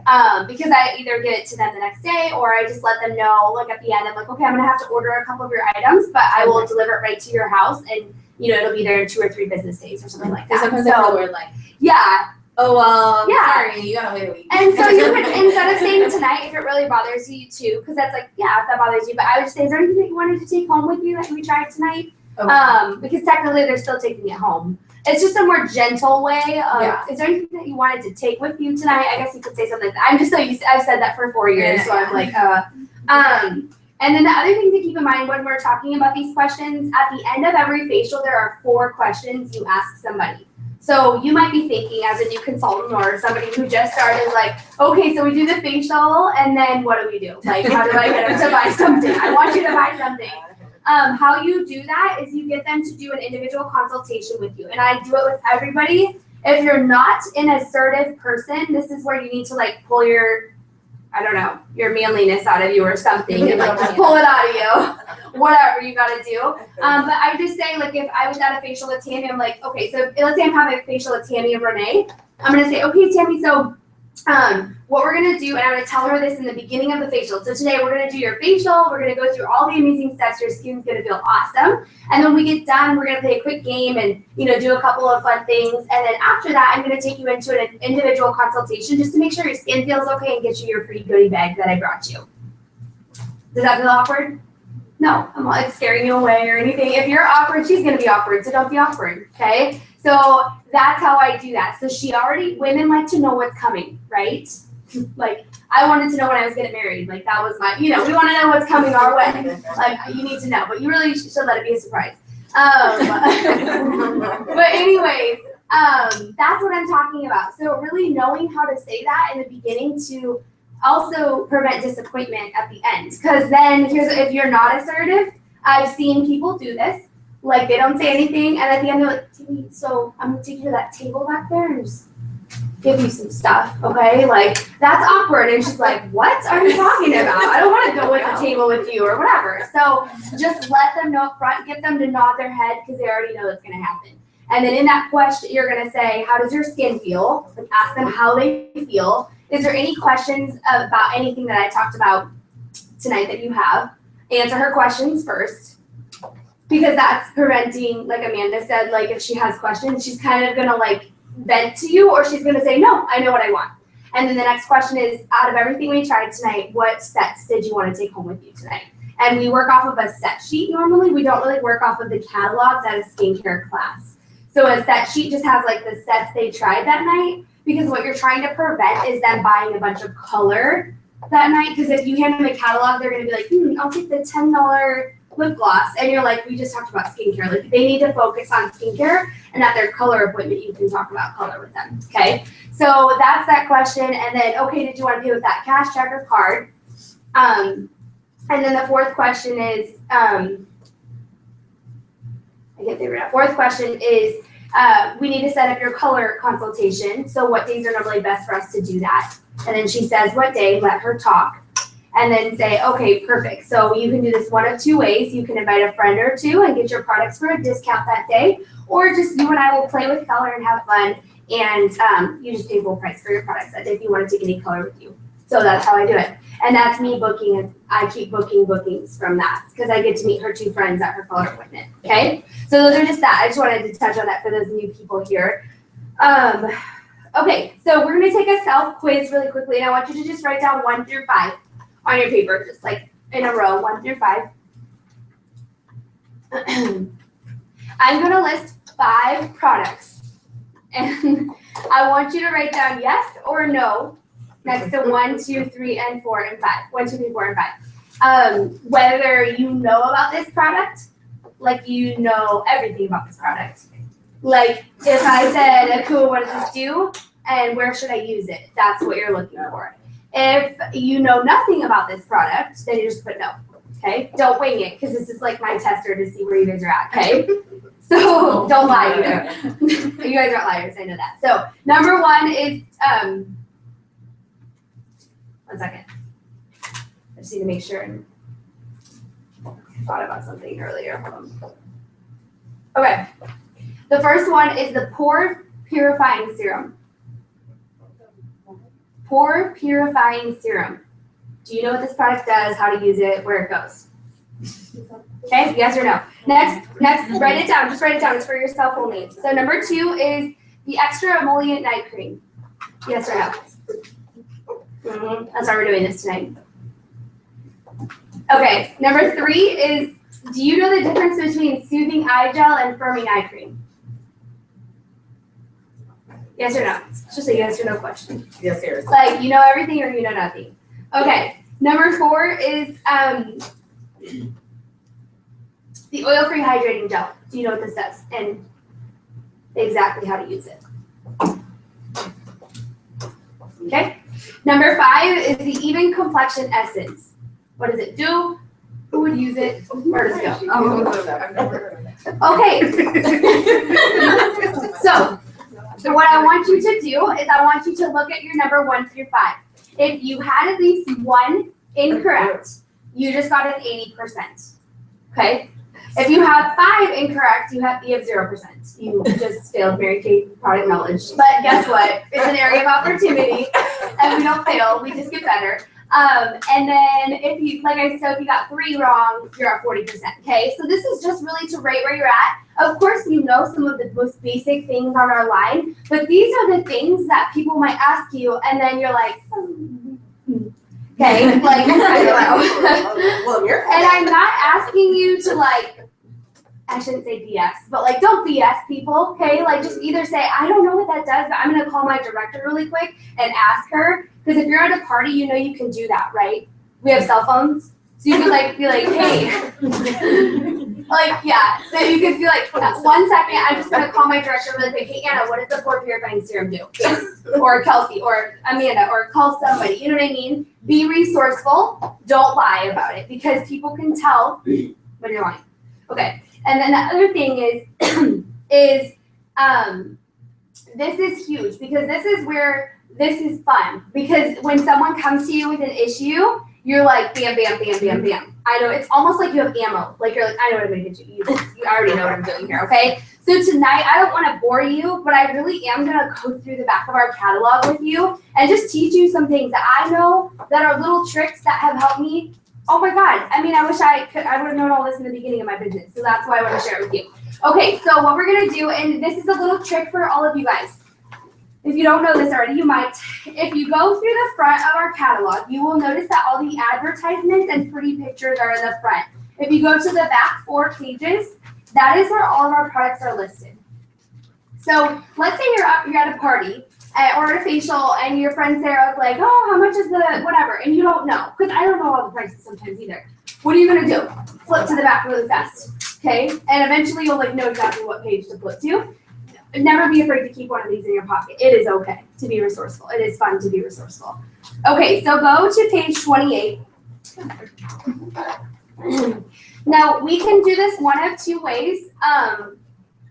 Because I either give it to them the next day, or I just let them know at the end. I'm like, okay, I'm gonna have to order a couple of your items, but I will deliver it right to your house, and it'll be there in 2 or 3 business days or something like that. Sometimes I feel weird, Yeah. oh, well, Yeah. sorry, you gotta wait a week. And so you could, instead of saying tonight, if it really bothers you too, because that's if that bothers you, but I would just say, is there anything that you wanted to take home with you that we tried tonight? Okay. Because technically they're still taking it home. It's just a more gentle way of, Yeah. is there anything that you wanted to take with you tonight? I guess you could say something like that. I'm just so used I've said that for 4 years, Yeah, so I'm like, and then the other thing to keep in mind when we're talking about these questions, at the end of every facial, there are 4 questions you ask somebody. So you might be thinking as a new consultant or somebody who just started, okay, so we do the facial and then what do we do? How do I get them to buy something? I want you to buy something. How you do that is you get them to do an individual consultation with you. And I do it with everybody. If you're not an assertive person, this is where you need to pull your manliness out of you or something and just pull it out of you. Whatever you gotta do. But I just say, if I was at a facial with Tammy, I'm like, okay, so let's say I'm having a facial with Tammy and Renee. I'm gonna say, okay, Tammy, so what we're gonna do, and I'm gonna tell her this in the beginning of the facial. So today we're gonna do your facial, we're gonna go through all the amazing steps, your skin's gonna feel awesome. And then when we get done, we're gonna play a quick game and do a couple of fun things. And then after that, I'm gonna take you into an individual consultation just to make sure your skin feels okay and get you your free goodie bag that I brought you. Does that feel awkward? No, I'm not scaring you away or anything. If you're awkward, she's gonna be awkward, so don't be awkward, okay? So that's how I do that. So women like to know what's coming, right? I wanted to know when I was getting married. That was my, we want to know what's coming our way. You need to know, but you really should let it be a surprise. But anyways, That's what I'm talking about. So really knowing how to say that in the beginning to also prevent disappointment at the end. Because then if you're not assertive, I've seen people do this. Like they don't say anything, and at the end they're like, Timmy, so I'm gonna take you to that table back there and just give you some stuff, okay? Like that's awkward. And she's like, what are you talking about? I don't want to go with the table with you or whatever. So just let them know up front, get them to nod their head because they already know it's gonna happen. And then in that question, you're gonna say, how does your skin feel? Like ask them how they feel. Is there any questions about anything that I talked about tonight that you have? Answer her questions first. Because that's preventing, like Amanda said, like if she has questions, she's kind of gonna like vent to you, or she's gonna say, no, I know what I want. And then the next question is, out of everything we tried tonight, what sets did you want to take home with you tonight? And we work off of a set sheet normally. We don't really work off of the catalogs at a skincare class. So a set sheet just has like the sets they tried that night, because what you're trying to prevent is them buying a bunch of color that night. Because if you hand them a catalog, they're gonna be like, I'll take the $10 lip gloss, and you're like, we just talked about skincare. Like they need to focus on skincare, and at their color appointment, you can talk about color with them. Okay, so that's that question. And then, okay, did you want to pay with that cash, check, or card? And then the fourth question is, fourth question is, we need to set up your color consultation. So what days are normally best for us to do that? And then she says what day, let her talk. And then say, okay, perfect. So you can do this one of two ways. You can invite a friend or two and get your products for a discount that day, or just you and I will play with color and have fun, and you just pay full price for your products that day if you want to take any color with you. So that's how I do it. And that's me booking, and I keep booking bookings from that because I get to meet her two friends at her color appointment. Okay? So those are just that. I just wanted to touch on that for those new people here. Okay, so we're going to take a self-quiz really quickly, and I want you to just write down 1 through 5 on your paper, just like in a row, 1 through 5. I'm going to list 5 products, and I want you to write down yes or no next to 1, 2, 3, and 4, and 5. 1, 2, 3, 4, and 5. Whether you know about this product, like you know everything about this product. Like if I said, cool, what does this do? And where should I use it? That's what you're looking for. If you know nothing about this product, then you just put no, okay? Don't wing it, because this is like my tester to see where you guys are at, okay? So don't lie either. You guys aren't liars, I know that. So number 1 is, 1 second. I just need to make sure I thought about something earlier. Hold on. Okay. The first one is the Pore Purifying Serum. Pore Purifying Serum. Do you know what this product does, how to use it, where it goes? Okay, yes or no? Next, write it down. Just write it down. It's for yourself only. So number 2 is the Extra Emollient Night Cream. Yes or no? That's why we're doing this tonight. Okay, number 3 is, do you know the difference between soothing eye gel and firming eye cream? Yes or no? It's just a yes or no question. Yes, sir. Like, you know everything or you know nothing. Okay, number 4 is the oil-free hydrating gel. Do you know what this does and exactly how to use it? Okay. Number 5 is the Even Complexion Essence. What does it do? Who would use it? Where does it go? Okay. So what I want you to do is I want you to look at your number 1 through 5. If you had at least 1 incorrect, you just got an 80%. Okay? If you have 5 incorrect, you have 0%. You just failed Mary Kate product knowledge. But guess what? It's an area of opportunity, and we don't fail. We just get better. And then if you, like I said, if you got 3 wrong, you're at 40%. Okay, so this is just really to rate where you're at. Of course, you know some of the most basic things on our line, but these are the things that people might ask you, and then you're like, okay, like, I don't know. And I'm not asking you to like, I shouldn't say BS, but like, don't BS people, okay? Like, just either say, I don't know what that does, but I'm gonna call my director really quick and ask her. Because if you're at a party, you know you can do that, right? We have cell phones, so you can like be like, hey, Like, yeah, so you could feel like, 1 second, I'm just gonna call my director really quick, hey Anna, what does the pore purifying serum do? Or Kelsey, or Amanda, or call somebody, you know what I mean? Be resourceful, don't lie about it, because people can tell when you're lying. Okay, and then the other thing is, this is huge, because this is where, this is fun, because when someone comes to you with an issue, you're like, bam, bam, bam, bam, bam. I know, it's almost like you have ammo. Like, you're like, I know what I'm gonna get you. You already know what I'm doing here, okay? So tonight, I don't wanna bore you, but I really am gonna go through the back of our catalog with you and just teach you some things that I know that are little tricks that have helped me. Oh my God, I mean, I wish I would have known all this in the beginning of my business. So that's why I wanna share it with you. Okay, so what we're gonna do, and this is a little trick for all of you guys. If you don't know this already, you might. If you go through the front of our catalog, you will notice that all the advertisements and pretty pictures are in the front. If you go to the back 4 pages, that is where all of our products are listed. So let's say you're at a party or at a facial and your friend Sarah's like, oh, how much is the whatever? And you don't know, because I don't know all the prices sometimes either. What are you gonna do? Flip to the back really fast, okay? And eventually you'll like know exactly what page to flip to. Never be afraid to keep one of these in your pocket. It is okay to be resourceful. It is fun to be resourceful. Okay, so go to page 28. Now, we can do this one of 2 ways. I'm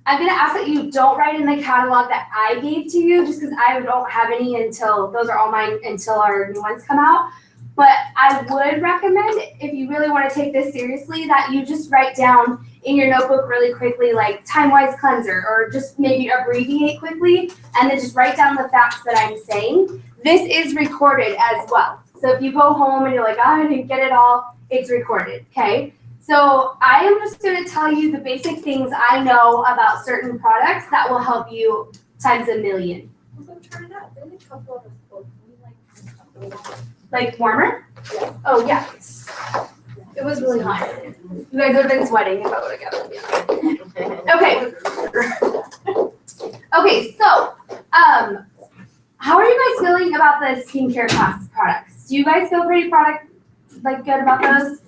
going to ask that you don't write in the catalog that I gave to you, just because I don't have any until, those are all mine until our new ones come out. But I would recommend, if you really want to take this seriously, that you just write down in your notebook really quickly, like time-wise cleanser, or just maybe abbreviate quickly, and then just write down the facts that I'm saying. This is recorded as well. So if you go home and you're like, oh, I didn't get it all, it's recorded, okay? So I am just going to tell you the basic things I know about certain products that will help you times a million. Like warmer? Oh, yeah. It was really hot. You guys would have been sweating if I would have gotten it. Okay. Okay, so, how are you guys feeling about the skincare class products? Do you guys feel pretty good about those?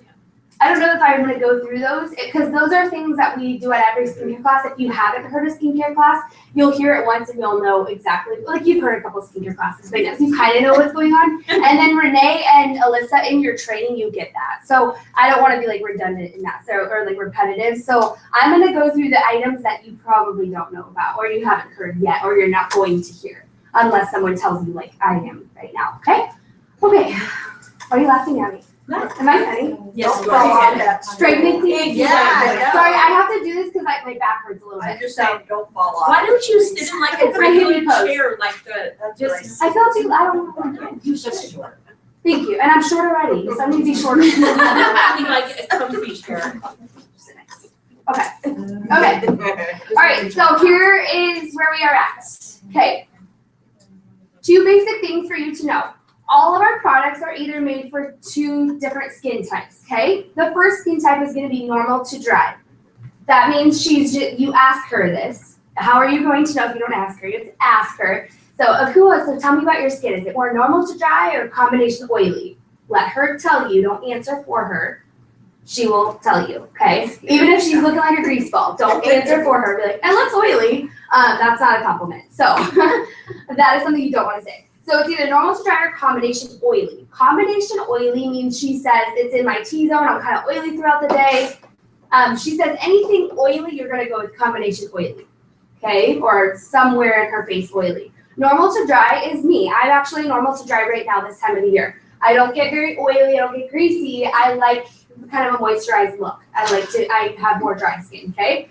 I don't know if I'm going to go through those, because those are things that we do at every skincare class. If you haven't heard a skincare class, you'll hear it once and you'll know exactly, like you've heard a couple of skincare classes right now, so you kind of know what's going on. And then Renee and Alyssa, in your training, you get that. So I don't want to be like redundant in that, or like repetitive. So I'm going to go through the items that you probably don't know about, or you haven't heard yet, or you're not going to hear, unless someone tells you like I am right now, okay? Okay, why are you laughing at me? Am I funny? Yes, Don't you fall are. on that. Straighten it. Yeah. Sorry, I have to do this because I play backwards a little I bit. just say, don't fall off. Why don't you sit in like a It's my handy regular pose. chair, like the, just. I felt too. I don't know. You sit short. Thank you, and I'm short already, so I need to be shorter. Like a comfy chair. Okay. Okay. All right. So here is where we are at. Okay. 2 basic things for you to know. All of our products are either made for 2 different skin types, okay? The first skin type is going to be normal to dry. That means you ask her this. How are you going to know if you don't ask her? You have to ask her. So Akua, so tell me about your skin. Is it more normal to dry or combination oily? Let her tell you. Don't answer for her. She will tell you, okay? Even if she's looking like a grease ball, don't answer for her. Be like, it looks oily. That's not a compliment. So that is something you don't want to say. So it's either normal to dry or combination oily. Combination oily means she says it's in my T-zone. I'm kind of oily throughout the day. She says anything oily, you're going to go with combination oily, okay? Or somewhere in her face oily. Normal to dry is me. I'm actually normal to dry right now this time of the year. I don't get very oily. I don't get greasy. I like kind of a moisturized look. I have more dry skin, okay?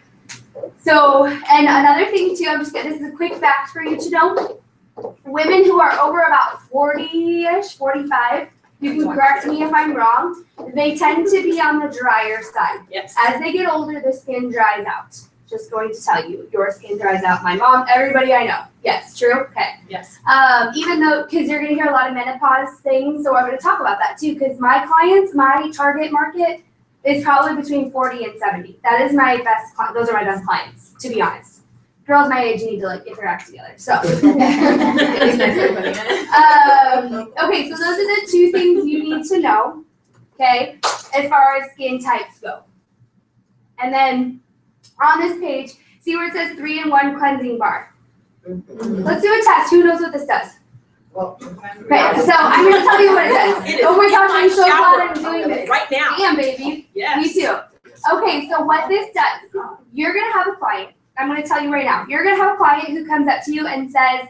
So, and another thing too, this is a quick fact for you to know. Women who are over about 40-ish, 45, you can correct me if I'm wrong, they tend to be on the drier side. Yes. As they get older, the skin dries out. Just going to tell you, your skin dries out. My mom, everybody I know. Yes, true? Okay. Yes. Even though, because you're going to hear a lot of menopause things, so I'm going to talk about that too, because my clients, my target market is probably between 40 and 70. That is my best, those are my best clients, to be honest. Girls my age need to like get their act together. So, okay, so those are the 2 things you need to know, okay, as far as skin types go. And then on this page, see where it says 3-in-1 cleansing bar. Let's do a test. Who knows what this does? Well, Okay, so I'm gonna tell you what it does. It is Oh my in gosh, my I'm so glad shower I'm doing this. right now. Damn, baby. Yes. Me too. Okay, so what this does, you're gonna have a client. I'm gonna tell you right now. You're gonna have a client who comes up to you and says,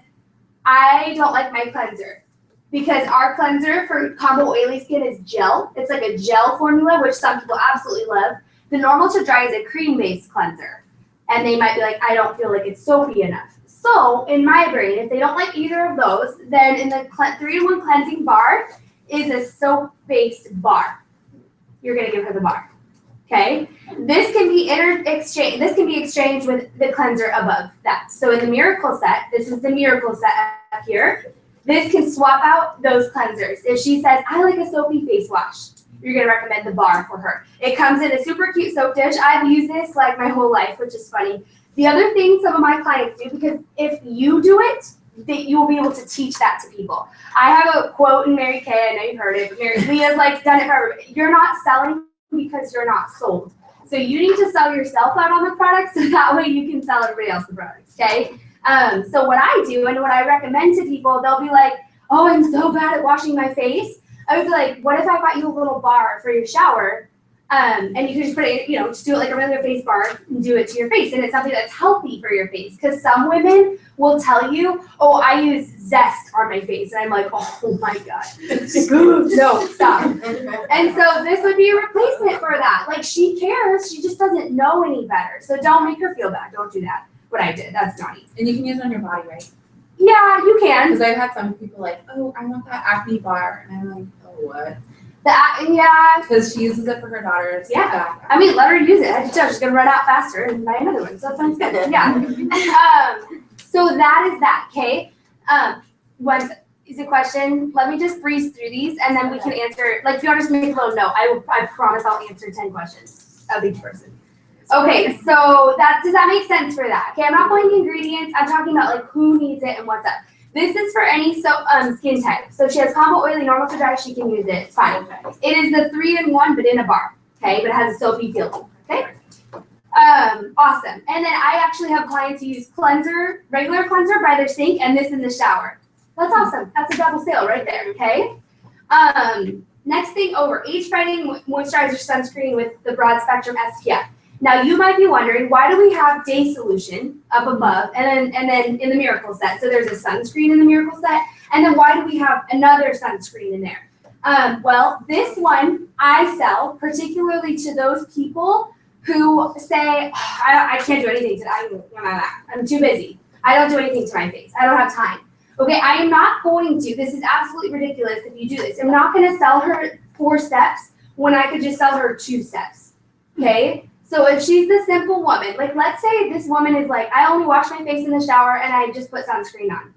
I don't like my cleanser. Because our cleanser for combo oily skin is gel. It's like a gel formula, which some people absolutely love. The normal to dry is a cream-based cleanser. And they might be like, I don't feel like it's soapy enough. So in my brain, if they don't like either of those, then in the 3-in-1 cleansing bar is a soap-based bar. You're gonna give her the bar. Okay? This can be exchanged with the cleanser above that. So in the Miracle set, this is the Miracle set up here. This can swap out those cleansers. If she says, I like a soapy face wash, you're gonna recommend the bar for her. It comes in a super cute soap dish. I've used this like my whole life, which is funny. The other thing some of my clients do, because if you do it, that you will be able to teach that to people. I have a quote in Mary Kay, I know you've heard it, but Mary Leah's like done it for everybody. You're not selling because you're not sold. So you need to sell yourself out on the product so that way you can sell everybody else the products, okay? So what I do and what I recommend to people, they'll be like, oh, I'm so bad at washing my face. I would be like, what if I got you a little bar for your shower? And you can just put it, just do it like a regular face bar and do it to your face. And it's something that's healthy for your face. Because some women will tell you, oh, I use Zest on my face. And I'm like, oh my God. No, stop. And so this would be a replacement for that. Like she cares, she just doesn't know any better. So don't make her feel bad. Don't do that. What I did, that's naughty. And you can use it on your body, right? Yeah, you can. Because I've had some people like, oh, I want that acne bar. And I'm like, oh, what? Yeah. Because she uses it for her daughters. Yeah. I mean, let her use it. I just tell her she's gonna run out faster and buy another one. So that sounds good. Yeah. So that is that. Okay. Is a question. Let me just breeze through these, and then we can answer. Like, if you want to just make a little note, I promise I'll answer 10 questions of each person. Okay. So does that make sense for that? Okay. I'm not going to ingredients. I'm talking about like who needs it and what's up. This is for any skin type. So if she has combo oily, normal to dry, she can use it. It's fine. It is the 3-in-1, but in a bar. Okay, but it has a soapy feeling. Okay. Awesome. And then I actually have clients who use cleanser, regular cleanser by their sink, and this in the shower. That's awesome. That's a double sale right there. Okay. Next thing over, age-fighting moisturizer sunscreen with the broad spectrum SPF. Now you might be wondering, why do we have day solution up above and then in the Miracle set? So there's a sunscreen in the Miracle set, and then why do we have another sunscreen in there? Well, this one I sell particularly to those people who say, oh, I can't do anything today. I'm too busy. I don't do anything to my face. I don't have time. Okay, I am not going to. This is absolutely ridiculous if you do this. I'm not going to sell her 4 steps when I could just sell her 2 steps. Okay? So if she's the simple woman, like let's say this woman is like, I only wash my face in the shower and I just put sunscreen on.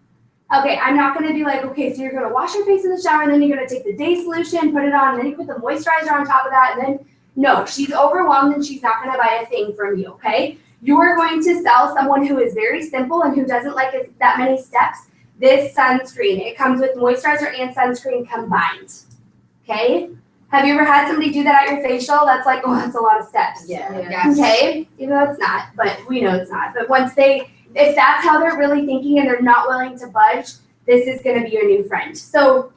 Okay, I'm not gonna be like, okay, so you're gonna wash your face in the shower and then you're gonna take the day solution, put it on, and then you put the moisturizer on top of that, and then, no, she's overwhelmed and she's not gonna buy a thing from you, okay? You're going to sell someone who is very simple and who doesn't like that many steps, this sunscreen. It comes with moisturizer and sunscreen combined, okay? Have you ever had somebody do that at your facial? That's like, oh, that's a lot of steps. Yeah. Okay, even though it's not, but we know it's not. But if that's how they're really thinking and they're not willing to budge, this is gonna be your new friend. So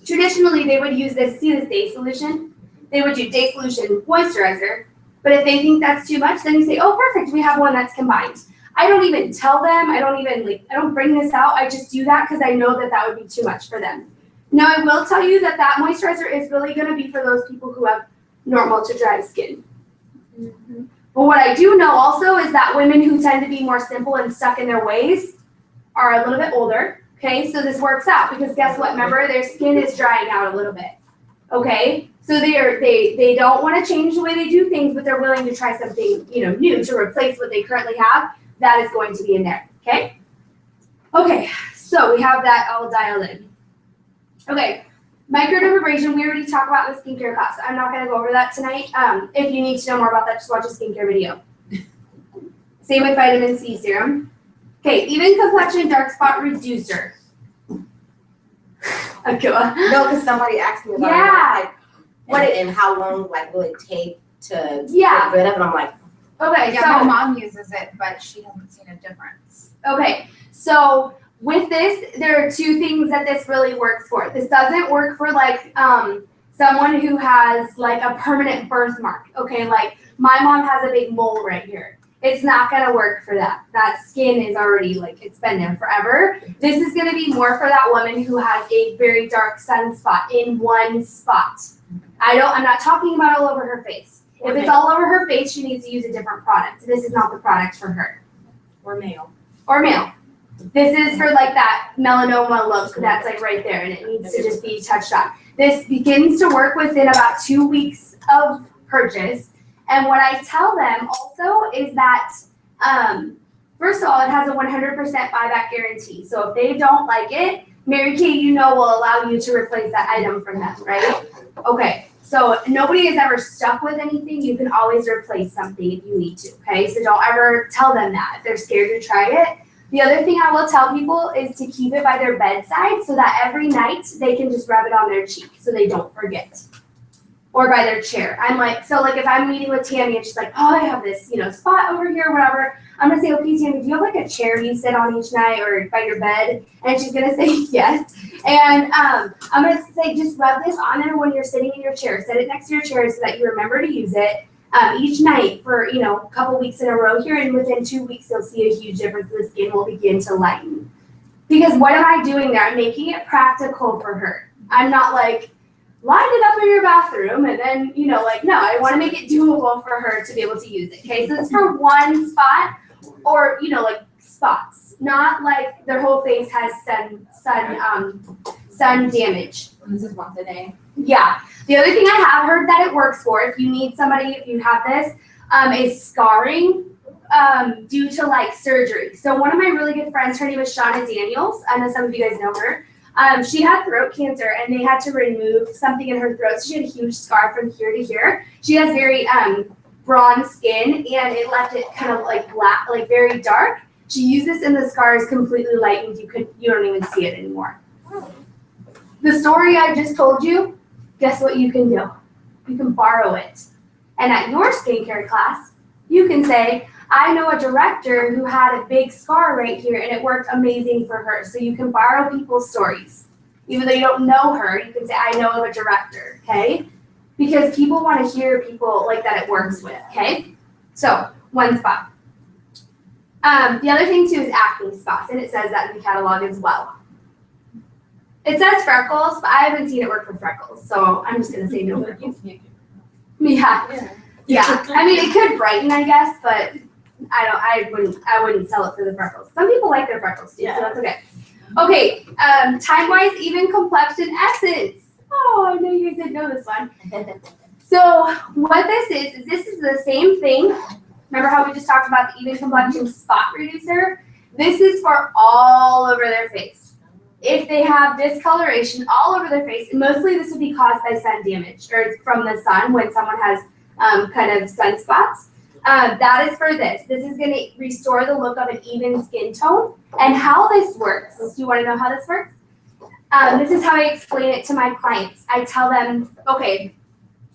traditionally they would use this day solution. They would do day solution moisturizer, but if they think that's too much, then you say, oh, perfect, we have one that's combined. I don't even tell them, I don't bring this out, I just do that because I know that would be too much for them. Now, I will tell you that moisturizer is really going to be for those people who have normal to dry skin. Mm-hmm. But what I do know also is that women who tend to be more simple and stuck in their ways are a little bit older. Okay, so this works out because guess what? Remember, their skin is drying out a little bit. Okay, so they don't want to change the way they do things, but they're willing to try something new to replace what they currently have. That is going to be in there. Okay. Okay, so we have that all dialed in. Okay, microdermabrasion, we already talked about in the skincare class. I'm not going to go over that tonight. If you need to know more about that, just watch a skincare video. Same with vitamin C serum. Okay, even complexion dark spot reducer. Okay. No, because somebody asked me about it. Like, and how long will it take to get rid of it? And I'm like, Okay, Yeah, my so, mom uses it, but she hasn't seen a difference. okay, so with this, there are two things that this really works for. This doesn't work for like, someone who has like a permanent birthmark, okay? Like, my mom has a big mole right here. It's not gonna work for that. That skin is already like, it's been there forever. This is gonna be more for that woman who has a very dark sunspot in one spot. I'm not talking about all over her face. If it's all over her face, she needs to use a different product. This is not the product for her. Or male. Or male. This is for like that melanoma look that's like right there and it needs to just be touched on. This begins to work within about 2 weeks of purchase. And what I tell them also is that, first of all, it has a 100% buyback guarantee. So if they don't like it, Mary Kay, will allow you to replace that item from them, right? Okay, so nobody is ever stuck with anything. You can always replace something if you need to, okay? So don't ever tell them that if they're scared to try it. The other thing I will tell people is to keep it by their bedside so that every night they can just rub it on their cheek so they don't forget. Or by their chair. I'm like, so like if I'm meeting with Tammy and she's like, oh, I have this, spot over here or whatever, I'm gonna say, okay, Tammy, do you have like a chair you sit on each night or by your bed? And she's gonna say yes. And I'm gonna say, just rub this on there when you're sitting in your chair. Set it next to your chair so that you remember to use it each night for, a couple weeks in a row here. And within 2 weeks, you'll see a huge difference. The skin will begin to lighten. Because what am I doing there? I'm making it practical for her. I'm not like, line it up in your bathroom and then, no, I want to make it doable for her to be able to use it. Okay, so it's for one spot or, like spots, not like their whole face has sun damage. And this is once a day. Yeah. The other thing I have heard that it works for, if you need somebody, if you have this, is scarring due to like surgery. So one of my really good friends, her name is Shauna Daniels. I know some of you guys know her. She had throat cancer and they had to remove something in her throat. So she had a huge scar from here to here. She has very bronze skin and it left it kind of like black, like very dark. She used this and the scar is completely lightened. You don't even see it anymore. The story I just told you, guess what you can do? You can borrow it. And at your skincare class, you can say, I know a director who had a big scar right here and it worked amazing for her. So you can borrow people's stories. Even though you don't know her, you can say, I know of a director, okay? Because people want to hear people like that it works with, okay? So, one spot. The other thing too is acne spots, and it says that in the catalog as well. It says freckles, but I haven't seen it work for freckles, so I'm just gonna say no. Yeah. I mean, it could brighten, I guess, but I wouldn't sell it for the freckles. Some people like their freckles too, so that's okay. Okay, time-wise, even complexion essence. Oh, I know you guys didn't know this one. So what this is the same thing. Remember how we just talked about the even complexion spot reducer? This is for all over their face. If they have discoloration all over their face, and mostly this would be caused by sun damage or from the sun when someone has kind of sunspots. That is for this. This is going to restore the look of an even skin tone. And how this works, do you want to know how this works? This is how I explain it to my clients. I tell them, okay,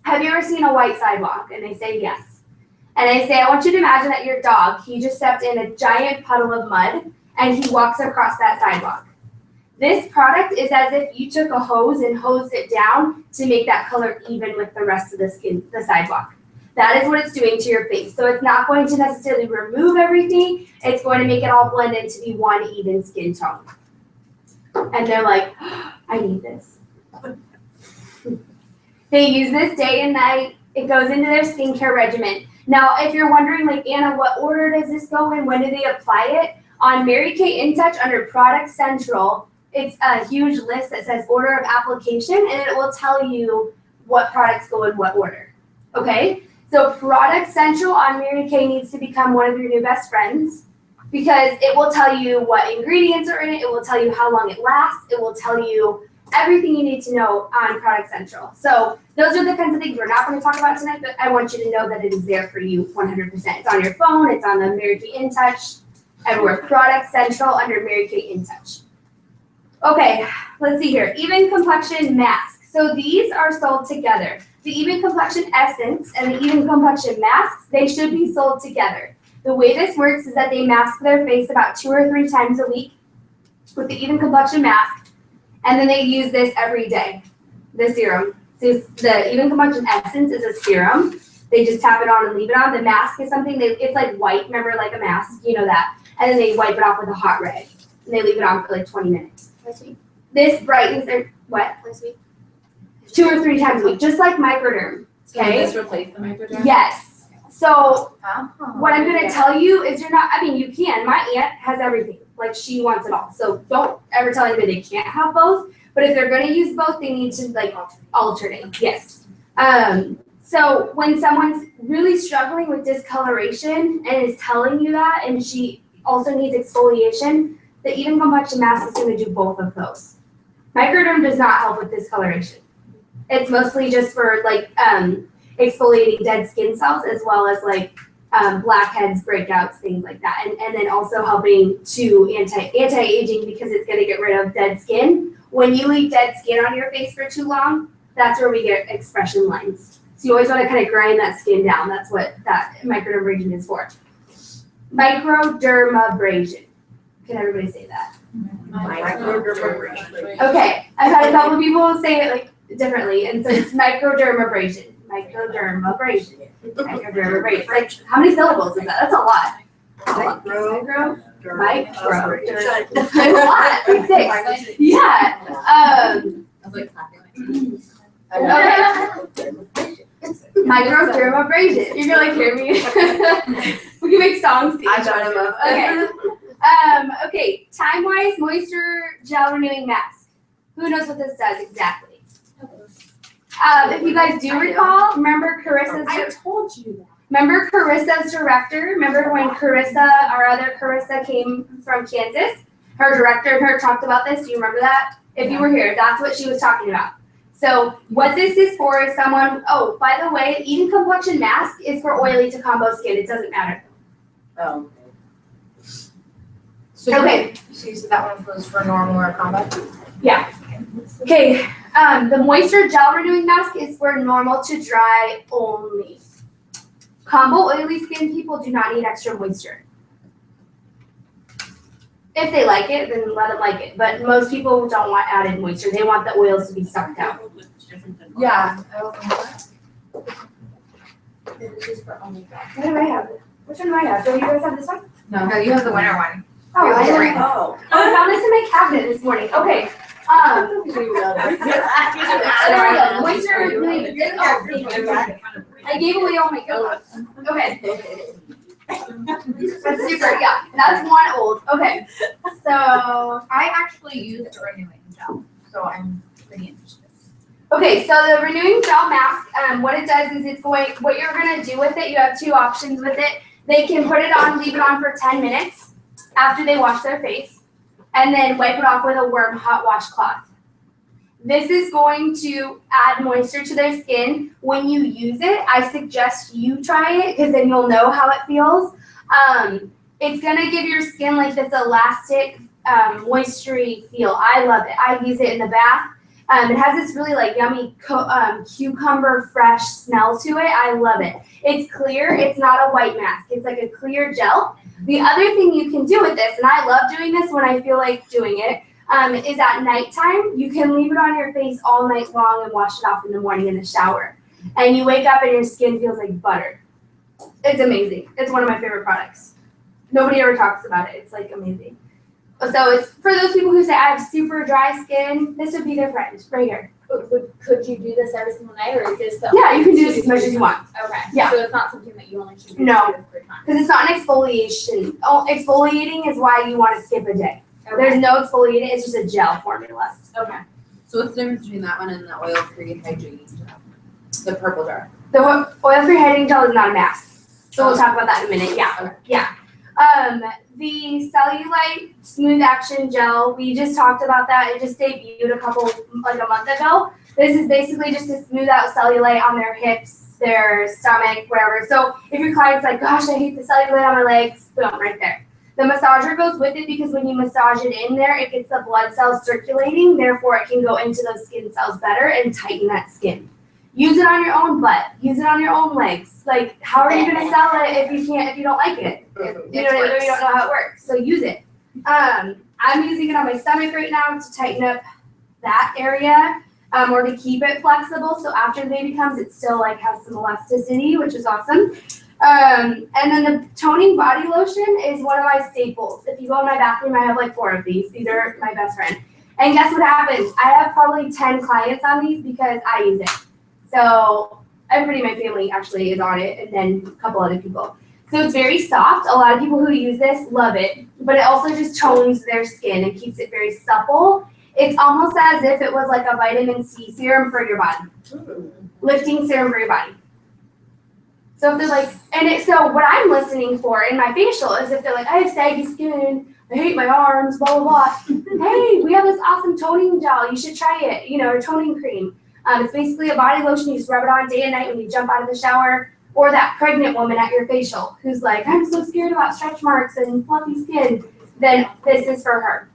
have you ever seen a white sidewalk? And they say yes. And I say, I want you to imagine that your dog, he just stepped in a giant puddle of mud and he walks across that sidewalk. This product is as if you took a hose and hosed it down to make that color even with the rest of the skin, the sidewalk. That is what it's doing to your face. So it's not going to necessarily remove everything. It's going to make it all blend into be one even skin tone. And they're like, oh, I need this. They use this day and night. It goes into their skincare regimen. Now, if you're wondering, like, Anna, what order does this go in? When do they apply it? On Mary Kay InTouch under Product Central, it's a huge list that says order of application, and it will tell you what products go in what order. Okay? So Product Central on Mary Kay needs to become one of your new best friends because it will tell you what ingredients are in it. It will tell you how long it lasts. It will tell you everything you need to know on Product Central. So those are the kinds of things we're not going to talk about tonight, but I want you to know that it is there for you 100%. It's on your phone. It's on the Mary Kay InTouch. Everywhere. Product Central under Mary Kay InTouch. Okay, let's see here. Even complexion mask. So these are sold together. The Even Complexion Essence and the Even Complexion Masks, they should be sold together. The way this works is that they mask their face about 2 or 3 times a week with the Even Complexion Mask, and then they use this every day, the serum. So the Even Complexion Essence is a serum. They just tap it on and leave it on. The mask is something, it's like white, remember, like a mask, you know that. And then they wipe it off with a hot rag, and they leave it on for like 20 minutes. Twice a week. This brightens their, what? Twice a week. 2 or 3 times a week, just like Microderm. So will Okay. this replace the Microderm? Yes. So Oh. what I'm gonna tell you is you can. My aunt has everything. Like, she wants it all. So don't ever tell anybody they can't have both. But if they're gonna use both, they need to like alternate. Yes. So when someone's really struggling with discoloration and is telling you that, and she also needs exfoliation, the Even Complexion Mask is gonna do both of those. Microderm does not help with discoloration. It's mostly just for like exfoliating dead skin cells, as well as like blackheads, breakouts, things like that, and then also helping to anti-aging, because it's going to get rid of dead skin. When you leave dead skin on your face for too long, that's where we get expression lines. So you always want to kind of grind that skin down. That's what that microdermabrasion is for. Microdermabrasion. Can everybody say that? Microdermabrasion. Okay, I've had a couple of people say it like differently, and so it's microdermabrasion. Microdermabrasion. Microdermabrasion. Like, how many syllables is that? That's a lot. Micro. That's a lot. Like 6. Yeah. I was like clapping. Okay. Microdermabrasion. You can like hear me. We can make songs to each other. Okay. Okay. Time-wise, moisture gel renewing mask. Who knows what this does exactly? If you guys do recall, remember Carissa's. told you that. Remember Carissa's director? Remember when Carissa, our other Carissa, came from Kansas? Her director and her talked about this. Do you remember that? If you were here, that's what she was talking about. So what this is for is someone, oh, by the way, Even Complexion Mask is for oily to combo skin. It doesn't matter. Oh. So Okay. So you said that one was for normal or combo? Yeah. Okay. The moisture gel renewing mask is for normal to dry only. Combo oily skin people do not need extra moisture. If they like it, then let them like it. But most people don't want added moisture. They want the oils to be sucked out. Yeah. I was This is for only dry. What do I have? Which one do I have? Do you guys have this one? No, you have the winter one. Oh, I Sorry. Oh. I found this in my cabinet this morning. Okay. There we go. Moisture renewing. Oh, thank you. I gave away all my good ones. Okay. That's super. Yeah, that's one old. Okay. So I actually use a renewing gel, so I'm pretty interested. okay, so the renewing gel mask, what it does is what you're gonna do with it, you have 2 options with it. They can put it on, leave it on for 10 minutes after they wash their face, and then wipe it off with a warm hot washcloth. This is going to add moisture to their skin. When you use it, I suggest you try it, because then you'll know how it feels. It's gonna give your skin like this elastic, moistury feel. I love it. I use it in the bath. It has this really like yummy cucumber fresh smell to it. I love it. It's clear. It's not a white mask. It's like a clear gel. The other thing you can do with this, and I love doing this when I feel like doing it, is at nighttime. You can leave it on your face all night long and wash it off in the morning in the shower. And you wake up and your skin feels like butter. It's amazing. It's one of my favorite products. Nobody ever talks about it. It's like amazing. So it's for those people who say I have super dry skin, this would be their friend right here. Could you do this every single night, or is this the Yeah, you can do this as much as you want. Okay. Yeah. So it's not something that you only should do No. 2 or 3 times. Because it's not an exfoliation. Oh, exfoliating is why you want to skip a day. Okay. There's no exfoliating. It's just a gel formula. Okay. So what's the difference between that one and the oil-free hydrating gel? The purple jar. The oil-free hydrating gel is not a mask. So we'll talk about that in a minute. Yeah. Okay. Yeah. The cellulite smooth action gel, we just talked about that. It just debuted a month ago. This is basically just to smooth out cellulite on their hips, their stomach, whatever. So if your client's like, gosh, I hate the cellulite on my legs, boom, right there. The massager goes with it because when you massage it in there, it gets the blood cells circulating, therefore it can go into those skin cells better and tighten that skin. Use it on your own butt, use it on your own legs. Like, how are you gonna sell it if you don't like it? You don't know how it works, so use it. I'm using it on my stomach right now to tighten up that area, or to keep it flexible, so after the baby comes, it still like has some elasticity, which is awesome. And then the toning body lotion is one of my staples. If you go in my bathroom, I have like 4 of these. These are my best friend. And guess what happens? I have probably 10 clients on these because I use it. So everybody in my family actually is on it, and then a couple other people. So it's very soft. A lot of people who use this love it, but it also just tones their skin and keeps it very supple. It's almost as if it was like a vitamin C serum for your body. Lifting serum for your body. So if they're like, so what I'm listening for in my facial is if they're like, I have saggy skin, I hate my arms, blah, blah, blah. Hey, we have this awesome toning gel. You should try it, or toning cream. It's basically a body lotion. You just rub it on day and night when you jump out of the shower. Or that pregnant woman at your facial who's like, I'm so scared about stretch marks and fluffy skin. Then this is for her.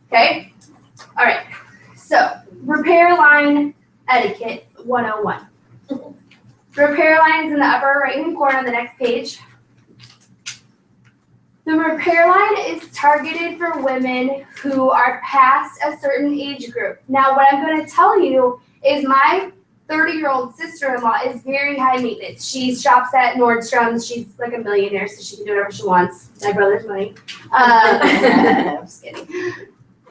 Okay? All right. So, repair line etiquette 101. Repair line is in the upper right-hand corner on the next page. The repair line is targeted for women who are past a certain age group. Now, what I'm going to tell you is my 30-year-old sister-in-law is very high maintenance. She shops at Nordstrom's. She's like a millionaire, so she can do whatever she wants. My brother's money. I'm just kidding.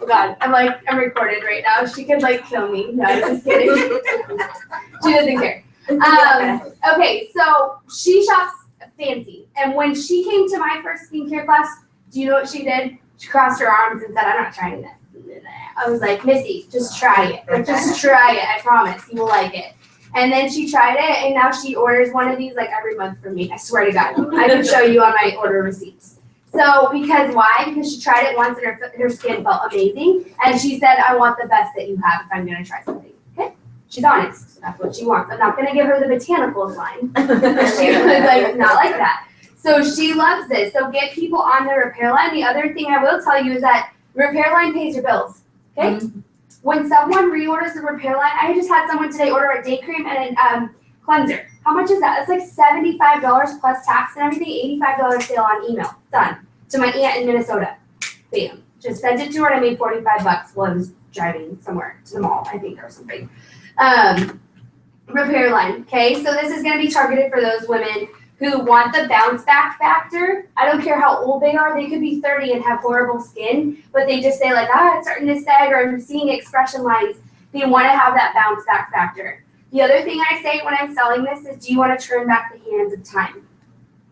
Oh God, I'm recorded right now. She could kill me. No, I'm just kidding. She doesn't care. Okay, so she shops fancy. And when she came to my first skincare class, do you know what she did? She crossed her arms and said, I'm not trying this. I was like, Missy, just try it. Just try it. I promise you will like it. And then she tried it, and now she orders one of these every month from me. I swear to God. I can show you on my order receipts. So, why? Because she tried it once and her skin felt amazing. And she said, I want the best that you have if I'm going to try something. Okay? She's honest. That's what she wants. I'm not going to give her the botanicals line. She was not like that. So she loves this. So get people on the repair line. The other thing I will tell you is that repair line pays your bills. Okay? Mm-hmm. When someone reorders the repair line, I just had someone today order a day cream and a cleanser. How much is that? It's like $75 plus tax and everything, $85 sale on email. Done. To my aunt in Minnesota. Bam. Just sent it to her and I made $45 while I was driving somewhere to the mall, I think, or something. Repair line. Okay, so this is going to be targeted for those women who want the bounce back factor. I don't care how old they are. They could be 30 and have horrible skin, but they just say it's starting to sag or I'm seeing expression lines. They want to have that bounce back factor. The other thing I say when I'm selling this is, do you want to turn back the hands of time?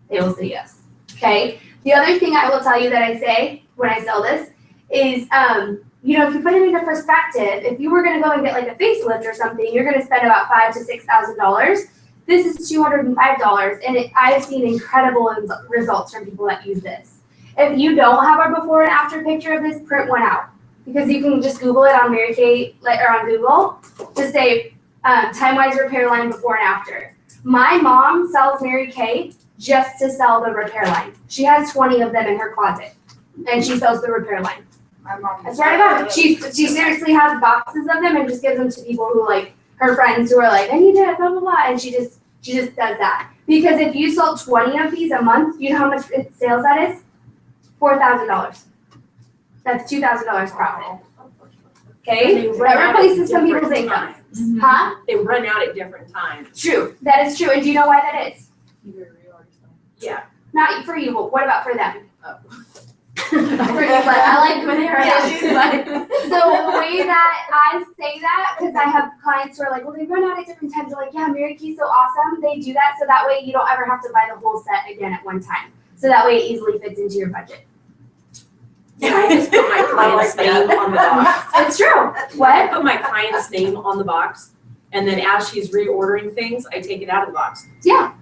They will say yes. Okay. The other thing I will tell you that I say when I sell this is, if you put it into perspective, if you were going to go and get a facelift or something, you're going to spend about $5,000 to $6,000. This is $205, and I've seen incredible results from people that use this. If you don't have a before and after picture of this, print one out, because you can just Google it on Mary Kay or on Google. Just say Time-Wise repair line before and after. My mom sells Mary Kay just to sell the repair line. She has 20 of them in her closet, and she sells the repair line. My mom. That's right about it. She seriously has boxes of them and just gives them to people who her friends who are I need that, blah, blah, blah, and she just does that. Because if you sold 20 of these a month, you know how much sales that is? $4,000. That's $2,000 profit. Okay? That replaces some people's income. Mm-hmm. Huh? They run out at different times. True. That is true. And do you know why that is? Yeah. Not for you, but what about for them? Oh. For you, but I like when they are So the way that I say that, because I have clients who are well, they run out at different times. They're yeah, Mary Kay's so awesome. They do that so that way you don't ever have to buy the whole set again at one time. So that way it easily fits into your budget. Yeah, I just put my client's name on the box. It's true. I What? put my client's name on the box, and then as she's reordering things, I take it out of the box. Yeah.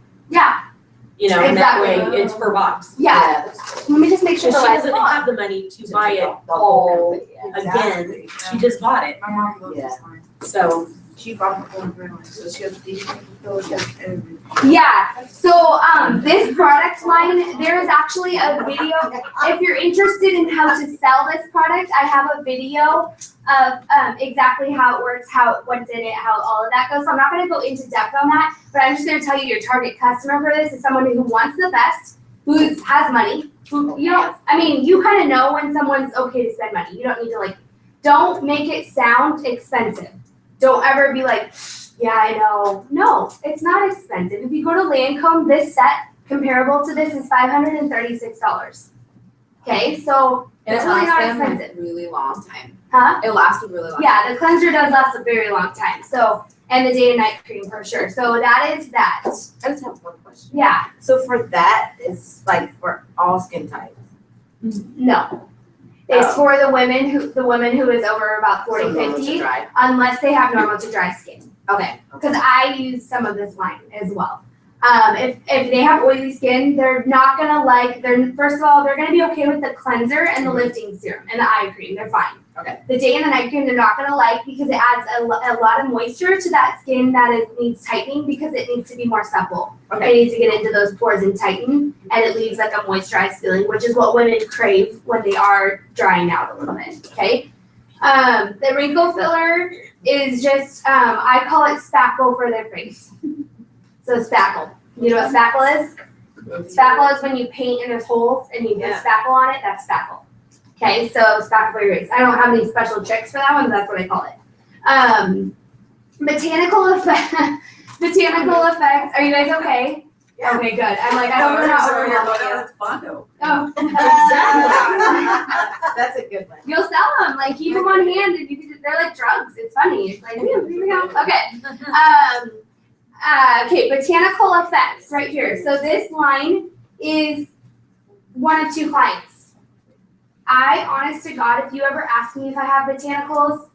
And that way Exactly. it's per box. Yeah. Let me just make sure. Because she So doesn't have the money to buy it all again. She just bought it. My mom loves Yeah. this line. So She bought the one green one, so she has these and Yeah, so this product line, there is actually a video. If you're interested in how to sell this product, I have a video of exactly how it works, what's in it, how all of that goes. So I'm not gonna go into depth on that, but I'm just gonna tell you your target customer for this is someone who wants the best, who has money, who, you know, I mean, you kind of know when someone's okay to spend money. You don't need to don't make it sound expensive. Don't ever be like, yeah, I know. No, it's not expensive. If you go to Lancome, this set comparable to this is $536. Okay, so And it's it really not lasts them expensive. a really long time. Huh? It lasts a really long time. Yeah, the cleanser does last a very long time. So, and the day and night cream for sure. So that is that. I just have one question. Yeah, So for that, it's like for all skin types. no. It's Oh. for the women who is over about 40, So normal to 50, dry. unless they have normal to dry skin. Okay. Because I use some of this line as well. If they have oily skin, they're not gonna first of all, they're gonna be okay with the cleanser and the lifting serum and the eye cream. They're fine. Okay. The day and the night cream, they're not gonna like because it adds a lot of moisture to that skin that needs tightening because it needs to be more supple. Okay. It needs to get into those pores and tighten, and it leaves like a moisturized feeling, which is what women crave when they are drying out a little bit. Okay. The wrinkle filler is just I call it spackle for their face. So spackle. You know what spackle is? Spackle is when you paint and there's holes and you put spackle on it. That's spackle. Okay, so spackle for your face. I don't have any special tricks for that one, but that's what I call it. Botanical effect. Botanical effects. Are you guys okay? Yeah. Okay, good. I'm like, I hope we're not overwhelming you. That's Bondo. Oh. That's a good one. You'll sell them. Like keep them on hand, and they're like drugs. It's funny. It's like, here we go. Okay. Okay, botanical effects right here. So this line is one of two clients. I, honest to God, if you ever ask me if I have botanicals,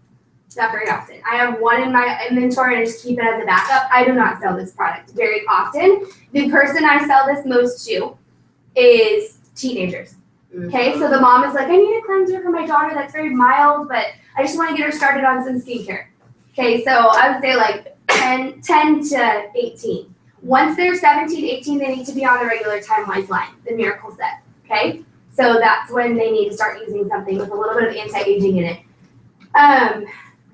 not very often. I have one in my inventory and I just keep it as a backup. I do not sell this product very often. The person I sell this most to is teenagers. Okay, so the mom is like, I need a cleanser for my daughter that's very mild, but I just want to get her started on some skincare. Okay, so I would say like 10 to 18. Once they're 17, 18, they need to be on the regular Time-Wise line, the Miracle Set. Okay, so that's when they need to start using something with a little bit of anti-aging in it.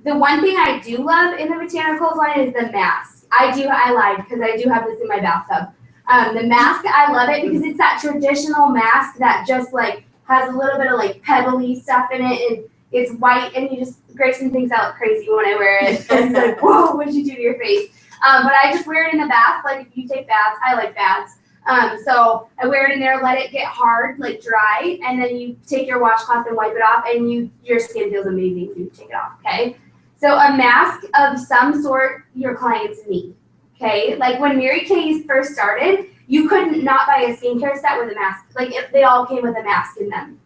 The one thing I do love in the botanicals line is the mask. I lied because I do have this in my bathtub. The mask, I love it because it's that traditional mask that just like has a little bit of like pebbly stuff in it and it's white and Grayson thinks I look crazy when I wear it. It's like, whoa, what did you do to your face? But I just wear it in the bath. Like if you take baths, I like baths. So I wear it in there, let it get hard, like dry, and then you take your washcloth and wipe it off and your skin feels amazing if you take it off, okay? So a mask of some sort your clients need, okay? Like when Mary Kay's first started, you couldn't not buy a skincare set with a mask. Like they all came with a mask in them.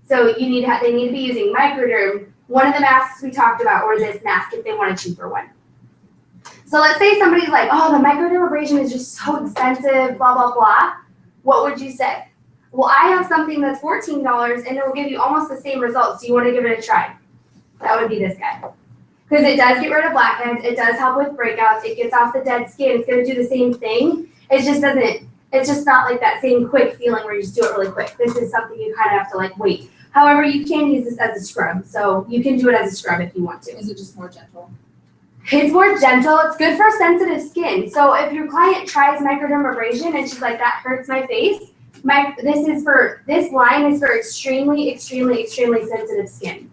So they need to be using Microderm, one of the masks we talked about, or this mask if they want a cheaper one. So let's say somebody's like, oh, the microdermabrasion is just so expensive, blah, blah, blah. What would you say? Well, I have something that's $14 and it will give you almost the same results. Do you want to give it a try? That would be this guy. Because it does get rid of blackheads. It does help with breakouts. It gets off the dead skin. It's going to do the same thing. It's just not like that same quick feeling where you just do it really quick. This is something you kind of have to like wait. However, you can use this as a scrub. So you can do it as a scrub if you want to. Is it just more gentle? It's more gentle. It's good for sensitive skin. So if your client tries microdermabrasion and she's like, that hurts my face, this line is for extremely, extremely, extremely sensitive skin.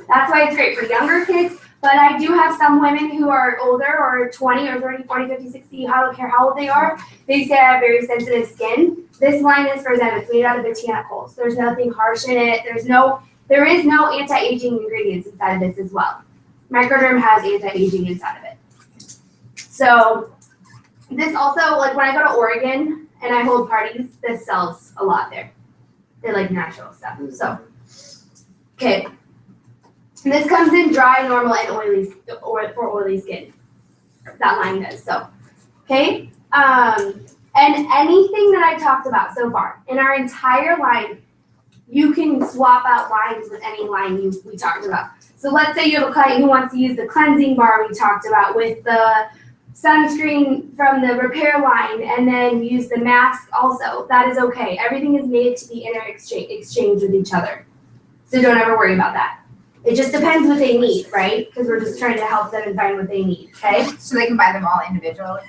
That's why it's great for younger kids. But I do have some women who are older or 20 or 30, 40, 50, 60, I don't care how old they are. They say I have very sensitive skin. This line is for them. It's made out of botanicals. There's nothing harsh in it. There is no anti-aging ingredients inside of this as well. Microderm has anti-aging inside of it. So this also, like when I go to Oregon and I hold parties, this sells a lot there. They like natural stuff. So, okay. And this comes in dry, normal, and oily, or for oily skin. That line does. So, okay. And anything that I talked about so far in our entire line, you can swap out lines with any line we talked about. So let's say you have a client who wants to use the cleansing bar we talked about with the sunscreen from the repair line and then use the mask also. That is okay. Everything is made to be exchange with each other. So don't ever worry about that. It just depends what they need, right? Because we're just trying to help them and find what they need, okay? So they can buy them all individually?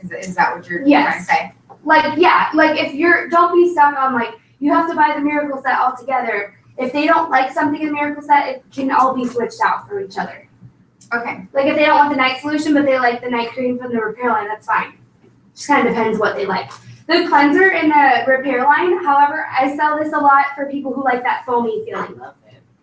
Is that what you're trying Yes. to say? Like, yeah, like if don't be stuck on like, you have to buy the Miracle Set all together. If they don't like something in Miracle Set, it can all be switched out from each other. Okay. Like if they don't want the night solution, but they like the night cream from the repair line, that's fine. Just kind of depends what they like. The cleanser in the repair line, however, I sell this a lot for people who like that foamy feeling.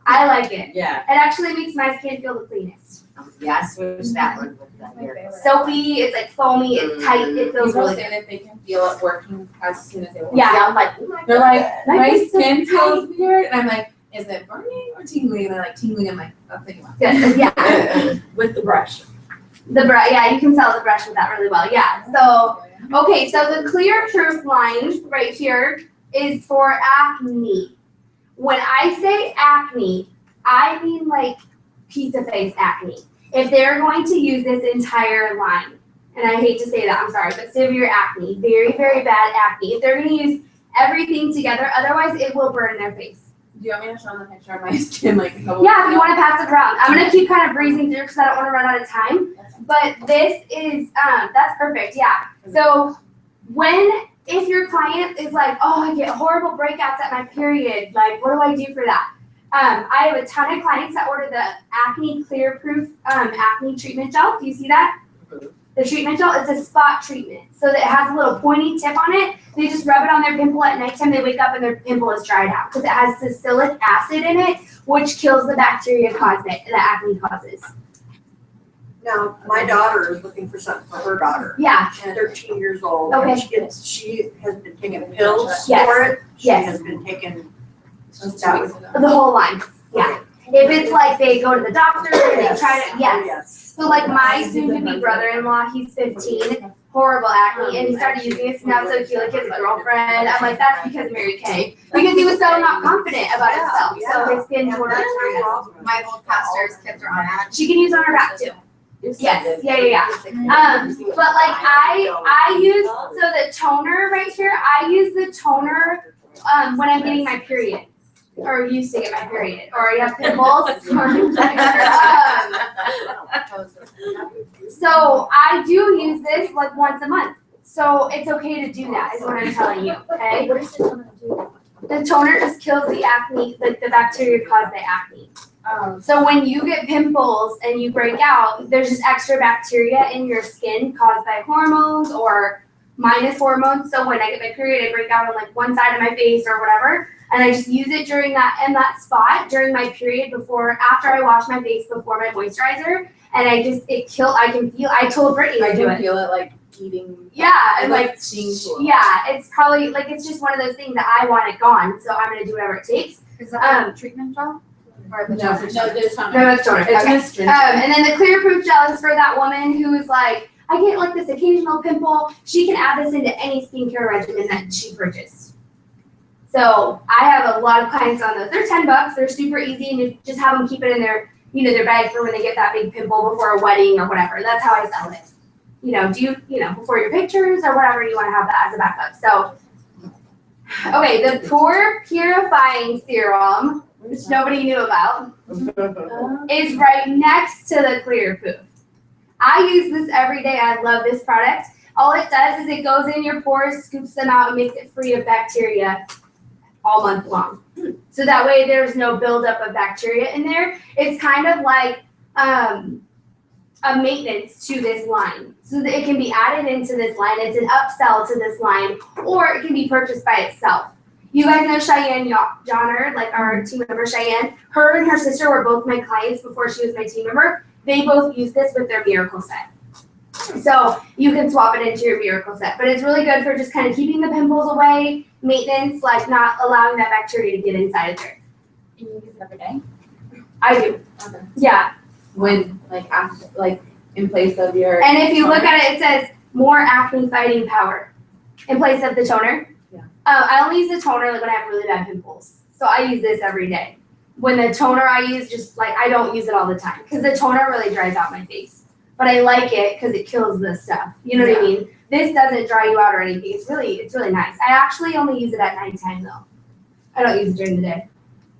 I like it. Yeah. It actually makes my skin feel the cleanest. Yeah, I switched that one with that here. Soapy, it's like foamy, it's tight, it feels People really say good. that they can feel it working as soon as they walk. Yeah. I'm like, oh my They're like, My my face skin feels feels weird, and I'm like, is it burning or tingling? And they're like, tingling. I'm like, that's what you want. Good. Yeah. With the brush. Yeah, you can sell the brush with that really well. Yeah. So, okay, so the Clear Proof line right here is for acne. When I say acne, I mean like pizza face acne. If they're going to use this entire line, and I hate to say that, I'm sorry, but severe acne, very, very bad acne. If they're going to use everything together, otherwise it will burn their face. Do you want me to show them the picture of my skin like a couple Yeah, if you want to pass it around. I'm going to keep kind of breezing through because I don't want to run out of time. But this is, that's perfect, yeah. So if your client is like, oh, I get horrible breakouts at my period, like, what do I do for that? I have a ton of clients that order the Acne Clear Proof acne treatment gel. Do you see that? The treatment gel is a spot treatment. So that it has a little pointy tip on it. They just rub it on their pimple at nighttime. They wake up and their pimple is dried out because it has salicylic acid in it, which kills the bacteria that acne causes. Now, my daughter is looking for something for her daughter. Yeah. She's 13 years old. Okay. And she has been taking pills Yes. for it. She Yes. has been taking, That was The whole line. Yeah. If it's like they go to the doctor and they try to, Oh, yes. So like my soon-to-be brother-in-law, he's 15, horrible acne, and he started using it, so now so cute, like his girlfriend. I'm like, that's because of Mary Kay. Because he was so not confident about himself, so his skin tore up. My old pastor's kids are on that. She can use on her back too. Yes, yeah. But like I use, so the toner right here, I use the toner when I'm getting my period. Or used to get my period, or you have pimples. So I do use this like once a month. So it's okay to do that, is what I'm telling you, okay? What does the toner do? The toner just kills the acne, the bacteria caused by acne. So when you get pimples and you break out, there's just extra bacteria in your skin caused by hormones or minus hormones. So when I get my period, I break out on like one side of my face or whatever. And I just use it during that spot during my period after I wash my face before my moisturizer. And I told Brittany I to do can it. feel it like eating. Yeah, and like, seeing cool. yeah, it's probably like, it's just one of those things that I want it gone. So I'm going to do whatever it takes. Is that the treatment gel? Or the No, toner? there's not. No, it's toner. It's Okay. astringent. And then the Clear Proof gel is for that woman who is like, I get like this occasional pimple. She can add this into any skincare regimen that she purchased. So I have a lot of clients on those. They're $10. They're super easy, and you just have them keep it in their, their bag for when they get that big pimple before a wedding or whatever. That's how I sell it. Before your pictures or whatever, you want to have that as a backup. So, okay, the Pore Purifying Serum, which nobody knew about, is right next to the Clear Proof. I use this every day. I love this product. All it does is it goes in your pores, scoops them out, and makes it free of bacteria all month long. So that way there's no buildup of bacteria in there. It's kind of like a maintenance to this line. So that it can be added into this line. It's an upsell to this line, or it can be purchased by itself. You guys know Cheyenne Johnner, like our team member Cheyenne. Her and her sister were both my clients before she was my team member. They both use this with their Miracle Set. So you can swap it into your Miracle Set. But it's really good for just kind of keeping the pimples away, maintenance, like not allowing that bacteria to get inside of there. And you use it every day? I do. Okay. Yeah. When in place of your. And if you look at it, it says more acne fighting power in place of the toner. Yeah. I only use the toner like when I have really bad pimples. So I use this every day. when the toner I use, just like, I don't use it all the time, because the toner really dries out my face. But I like it because it kills the stuff. You know what I mean? This doesn't dry you out or anything. It's really nice. I actually only use it at nighttime though. I don't use it during the day.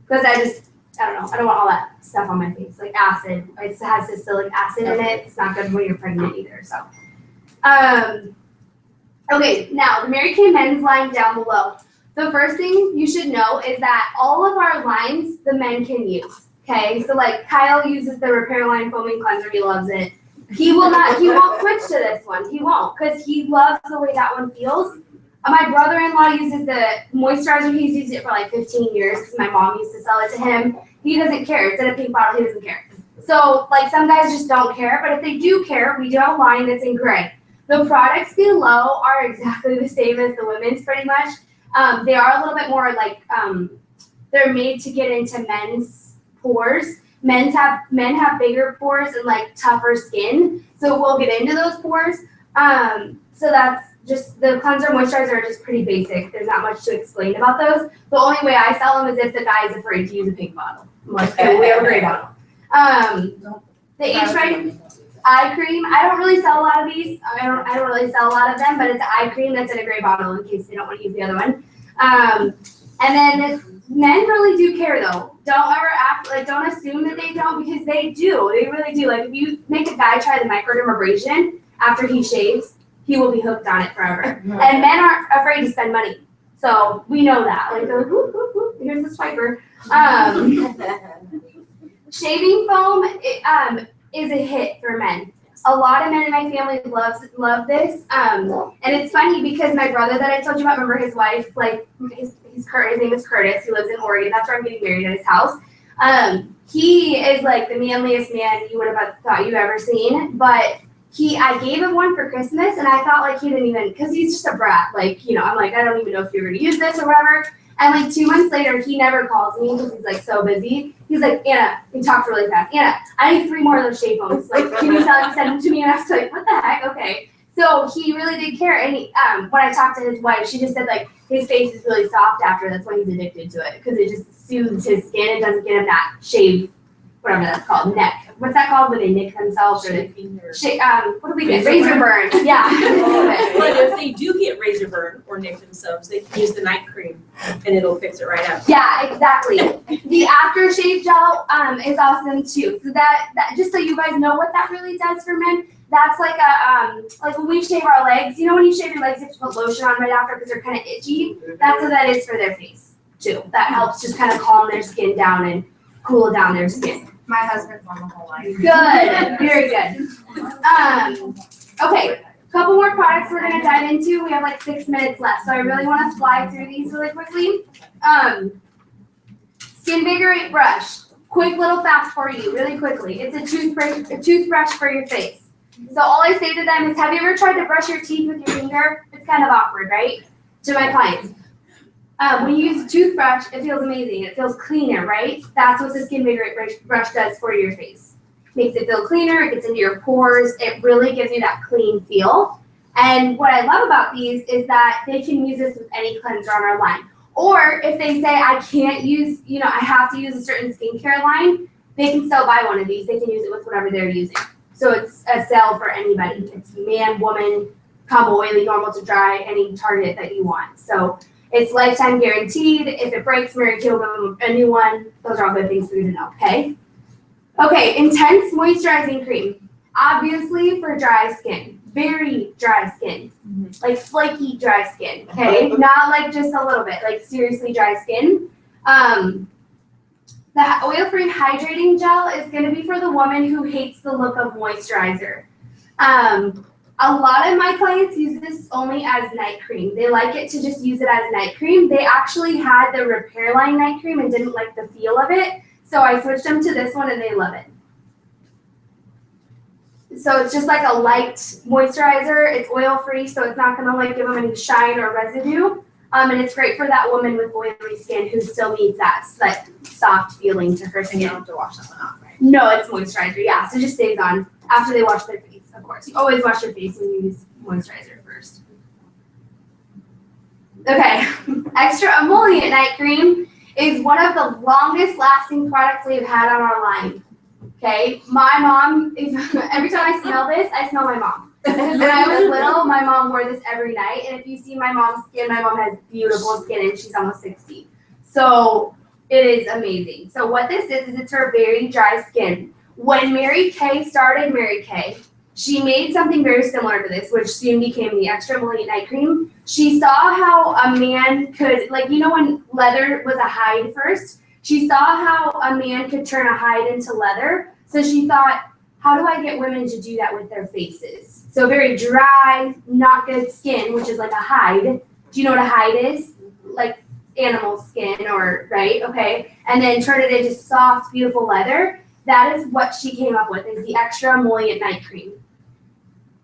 Because I don't know, I don't want all that stuff on my face. Like acid. It has salicylic acid in it. It's not good when you're pregnant either, so. Okay, now the Mary Kay men's line down below. The first thing you should know is that all of our lines, the men can use. Okay, so like Kyle uses the Repair Line Foaming Cleanser, he loves it. He won't switch to this one. He won't, because he loves the way that one feels. My brother-in-law uses the moisturizer. He's used it for like 15 years because my mom used to sell it to him. He doesn't care. It's in a pink bottle. He doesn't care. So like some guys just don't care, but if they do care, we do have a line that's in gray. The products below are exactly the same as the women's pretty much. They are a little bit more like, they're made to get into men's pores. Men have bigger pores and like tougher skin, so we'll get into those pores. So that's just, the cleanser moisturizer are just pretty basic. There's not much to explain about those. The only way I sell them is if the guy is afraid to use a pink bottle. I'm like, okay, we have a gray bottle. The H-Right eye cream, I don't really sell a lot of these. I don't really sell a lot of them, but it's an eye cream that's in a gray bottle in case they don't want to use the other one. And then men really do care though. Don't assume that they don't, because they do. They really do. Like if you make a guy try the microdermabrasion after he shaves, he will be hooked on it forever. And men aren't afraid to spend money. So we know that. Like they're like, whoop, whoop, whoop, here's the swiper. Shaving foam is a hit for men. A lot of men in my family love this. And it's funny because my brother that I told you about, remember his wife, like his name is Curtis, he lives in Oregon. That's where I'm getting married at his house. He is like the manliest man you would have thought you've ever seen. But I gave him one for Christmas and I thought like he didn't even, because he's just a brat. Like, I'm like, I don't even know if you're going to use this or whatever. And like 2 months later, he never calls me because he's like so busy. He's like, Anna, he talked really fast. Anna, I need 3 more of those shave foams. Like, can you send them to me? And I was like, what the heck? Okay. So he really did care. And when I talked to his wife, she just said like his face is really soft after. That's why he's addicted to it, because it just soothes his skin. It doesn't get him that shave, whatever that's called, neck. What's that called when they nick themselves? Or what do we get? Razor burn. Yeah. But if they do get razor burn or nick themselves, they can use the night cream and it'll fix it right up. Yeah, exactly. The aftershave gel is awesome too. So that just so you guys know what that really does for men, that's like like when we shave our legs, when you shave your legs, you have to put lotion on right after because they're kind of itchy. That's what that is for their face too. That helps just kind of calm their skin down and cool down their skin. My husband's on the whole life. Good, very good. Okay, couple more products we're gonna dive into. We have like 6 minutes left, so I really want to fly through these really quickly. Skinvigorate brush. Quick little fact for you, really quickly. It's a toothbrush for your face. So all I say to them is, have you ever tried to brush your teeth with your finger? It's kind of awkward, right? To my clients. When you use a toothbrush, it feels amazing. It feels cleaner, right? That's what the Skinvigorate brush does for your face. Makes it feel cleaner, it gets into your pores, it really gives you that clean feel. And what I love about these is that they can use this with any cleanser on our line. Or if they say, I can't use, I have to use a certain skincare line, they can still buy one of these. They can use it with whatever they're using. So it's a sale for anybody. It's man, woman, combo, oily, normal to dry, any target that you want. So it's lifetime guaranteed. If it breaks, Mary Kay will give them a new one. Those are all good things for you to know, okay? Okay, intense moisturizing cream. Obviously for dry skin, very dry skin, like flaky dry skin, okay? Not like just a little bit, like seriously dry skin. The oil-free hydrating gel is gonna be for the woman who hates the look of moisturizer. A lot of my clients use this only as night cream. They like it to just use it as night cream. They actually had the Repair Line night cream and didn't like the feel of it. So I switched them to this one and they love it. So it's just like a light moisturizer. It's oil-free, so it's not gonna like give them any shine or residue. And it's great for that woman with oily skin who still needs that soft feeling to her skin. And you don't have to wash that one off, right? No, it's moisturizer, yeah. So it just stays on after they wash their face. Of course, you always wash your face when you use moisturizer first. Okay, extra emollient night cream is one of the longest lasting products we've had on our line. Okay, my mom is, every time I smell this, I smell my mom. Because when I was little, my mom wore this every night, and if you see my mom's skin, my mom has beautiful skin, and she's almost 60. So it is amazing. So what this is it's for very dry skin. When Mary Kay started Mary Kay, she made something very similar to this, which soon became the Extra Emollient Night Cream. She saw how a man could, like, you know when leather was a hide first? She saw how a man could turn a hide into leather. So she thought, how do I get women to do that with their faces? So very dry, not good skin, which is like a hide. Do you know what a hide is? Like animal skin or, right? Okay. And then turn it into soft, beautiful leather. That is what she came up with, is the Extra Emollient Night Cream.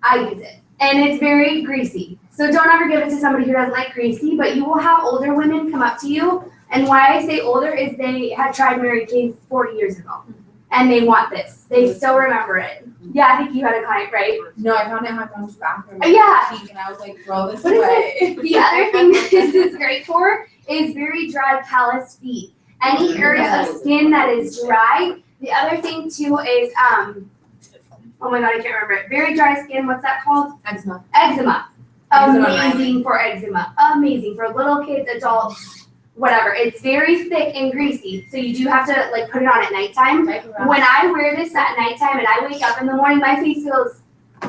I use it. And it's very greasy. So don't ever give it to somebody who doesn't like greasy, but you will have older women come up to you. And why I say older is they had tried Mary Kay 40 years ago. And they want this. They still remember it. Yeah, I think you had a client, right? No, I found it in my mom's bathroom. Yeah. Pink, and I was like, throw this What is away. The other thing this is great for is very dry, calloused feet. Any area of skin that is dry. The other thing too is, oh my God, I can't remember it. Very dry skin, what's that called? Eczema. Eczema. Eczema Amazing for eczema. Amazing for little kids, adults, whatever. It's very thick and greasy, so you do have to like put it on at nighttime. When I wear this at nighttime and I wake up in the morning, my face feels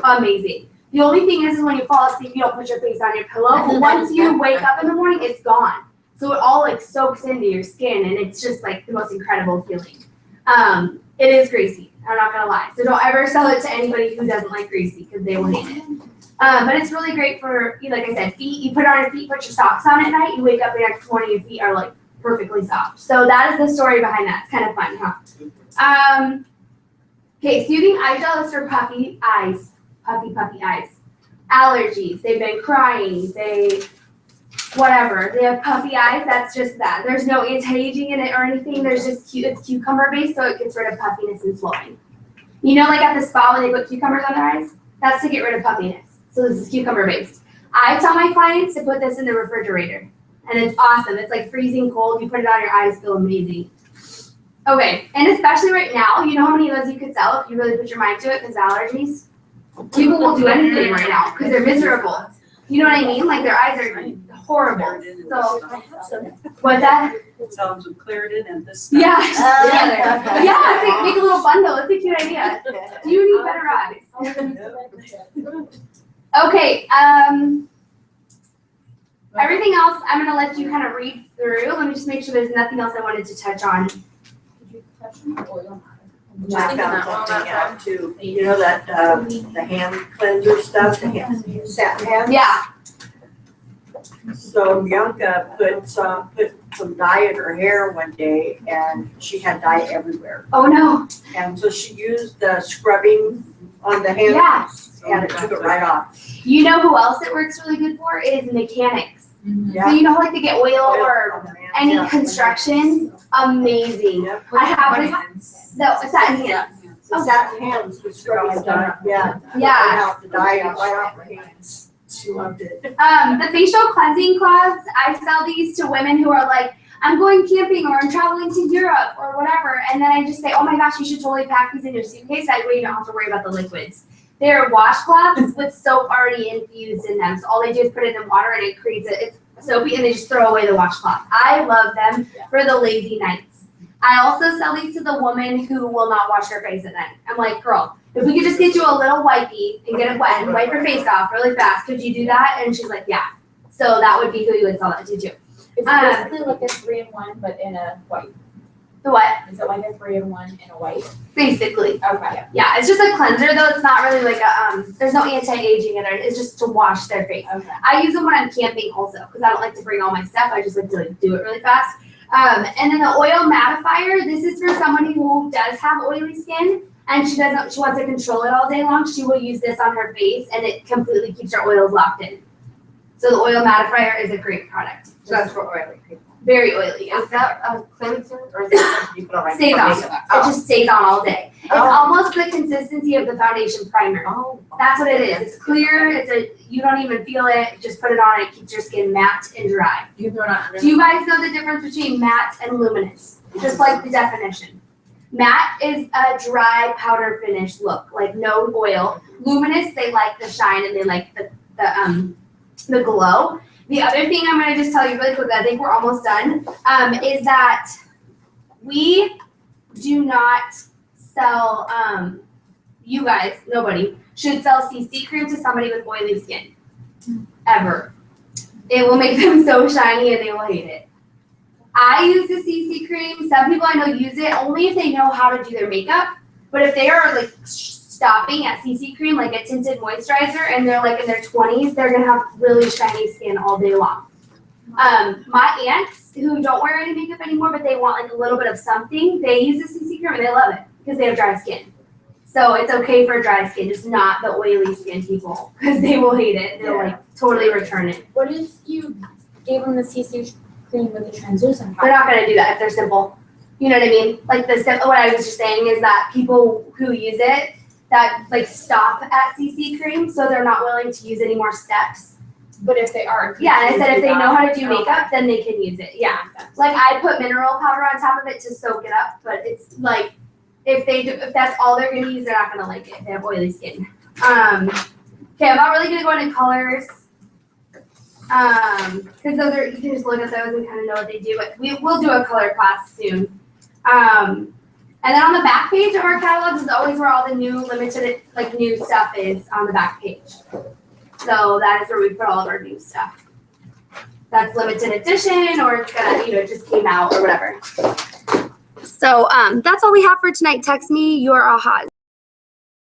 amazing. The only thing is when you fall asleep, you don't put your face on your pillow. But once you wake up in the morning, it's gone. So it all like soaks into your skin, and it's just like the most incredible feeling. It is greasy. I'm not gonna lie. So don't ever sell it to anybody who doesn't like greasy, because they will hate it. But it's really great for, like I said, feet. You put it on your feet, put your socks on at night, you wake up the next morning, your feet are like perfectly soft. So that is the story behind that. It's kind of fun, huh? Okay, soothing eye gel is for puffy eyes. Puffy eyes. Allergies. They've been crying. Whatever. They have puffy eyes. That's just that. There's no anti-aging in it or anything. There's just, it's cucumber based, so it gets rid of puffiness and swelling. You know, like at the spa when they put cucumbers on their eyes? That's to get rid of puffiness. So this is cucumber based. I tell my clients to put this in the refrigerator, and it's awesome. It's like freezing cold. You put it on your eyes, feel amazing. Okay, and especially right now, you know how many of those you could sell if you really put your mind to it because allergies? People will do anything right now because they're miserable. You know what I mean? Like their eyes are horrible. So, what's that? Tell them to clear it in and this. Yeah, make a little bundle. It's a cute idea. Do you need better eyes? Okay, everything else I'm gonna let you kind of read through. Let me just make sure there's nothing else I wanted to touch on. Did you touch on the oil? I found something out too, you know that, the hand cleanser stuff, the hand, satin hands? Yeah. So Bianca put some dye in her hair one day and she had dye everywhere. Oh no. And so she used the scrubbing on the hands. Yeah. And it took it right off. You know who else it works really good for is mechanics. Yeah. So you know how like they get oil on or the hands, any yeah. construction? Amazing. Yep. I have this, the satin hands. So satin hands with scrubbing done, yeah. Yeah. Right out the dye and right off her hands. She loved it. The facial cleansing cloths, I sell these to women who are like, I'm going camping or I'm traveling to Europe or whatever. And then I just say, oh my gosh, you should totally pack these in your suitcase. That way you don't have to worry about the liquids. They're washcloths with soap already infused in them. So all they do is put it in water and it creates it's soapy and they just throw away the washcloth. I love them for the lazy nights. I also sell these to the woman who will not wash her face at night. I'm like, girl, if we could just get you a little wipey and get it wet and wipe your face off really fast, could you do that? And she's like, yeah. So that would be who you would sell that to too. It's basically like a 3-in-1, but in a white. The what? Is it like a 3-in-1 in a white? Basically. Okay. Yeah, it's just a cleanser though. It's not really like a, there's no anti-aging in it. It's just to wash their face. Okay. I use them when I'm camping also because I don't like to bring all my stuff. I just like to do it really fast. And then the oil mattifier, this is for someone who does have oily skin and she wants to control it all day long. She will use this on her face and it completely keeps her oils locked in. So the oil mattifier is a great product. So that's for oily people. very oily. Is that a cleanser or is that something you put on right Stays before on. makeup? It just stays on all day. It's Oh. almost the consistency of the foundation primer. Oh. That's what it is. It's clear. You don't even feel it. Just put it on. It keeps your skin matte and dry. You can throw it on under. Do you guys know the difference between matte and luminous? Just like the definition. Matte is a dry powder finish look, like no oil. Luminous, they like the shine and they like the glow. The other thing I'm gonna just tell you really quickly, I think we're almost done, is that we do not sell, you guys, nobody, should sell CC cream to somebody with oily skin. Ever. It will make them so shiny and they will hate it. I use the CC cream. Some people I know use it only if they know how to do their makeup. But if they are like stopping at CC cream, like a tinted moisturizer, and they're like in their 20s, they're gonna have really shiny skin all day long. My aunts who don't wear any makeup anymore, but they want like a little bit of something, they use the CC cream and they love it because they have dry skin. So it's okay for dry skin, just not the oily skin people because they will hate it. They'll like totally return it. What if you gave them the CC cream with the translucent They're powder? not gonna do that if they're simple. You know what I mean? Like what I was just saying is that people who use it that like stop at CC cream, so they're not willing to use any more steps. But if they are. Yeah, and I said if they know how to do Okay. makeup, then they can use it. Yeah. Like I put mineral powder on top of it to soak it up, but it's like if that's all they're gonna use, they're not gonna like it. They have oily skin. Okay, I'm not really gonna go into colors. Because those are, you can just look at those and kind of know what they do, but we'll do a color class soon. And then on the back page of our catalogs is always where all the new limited, like new stuff is on the back page. So that is where we put all of our new stuff. That's limited edition or it's gonna, it just came out or whatever. So that's all we have for tonight. Text me your ahas.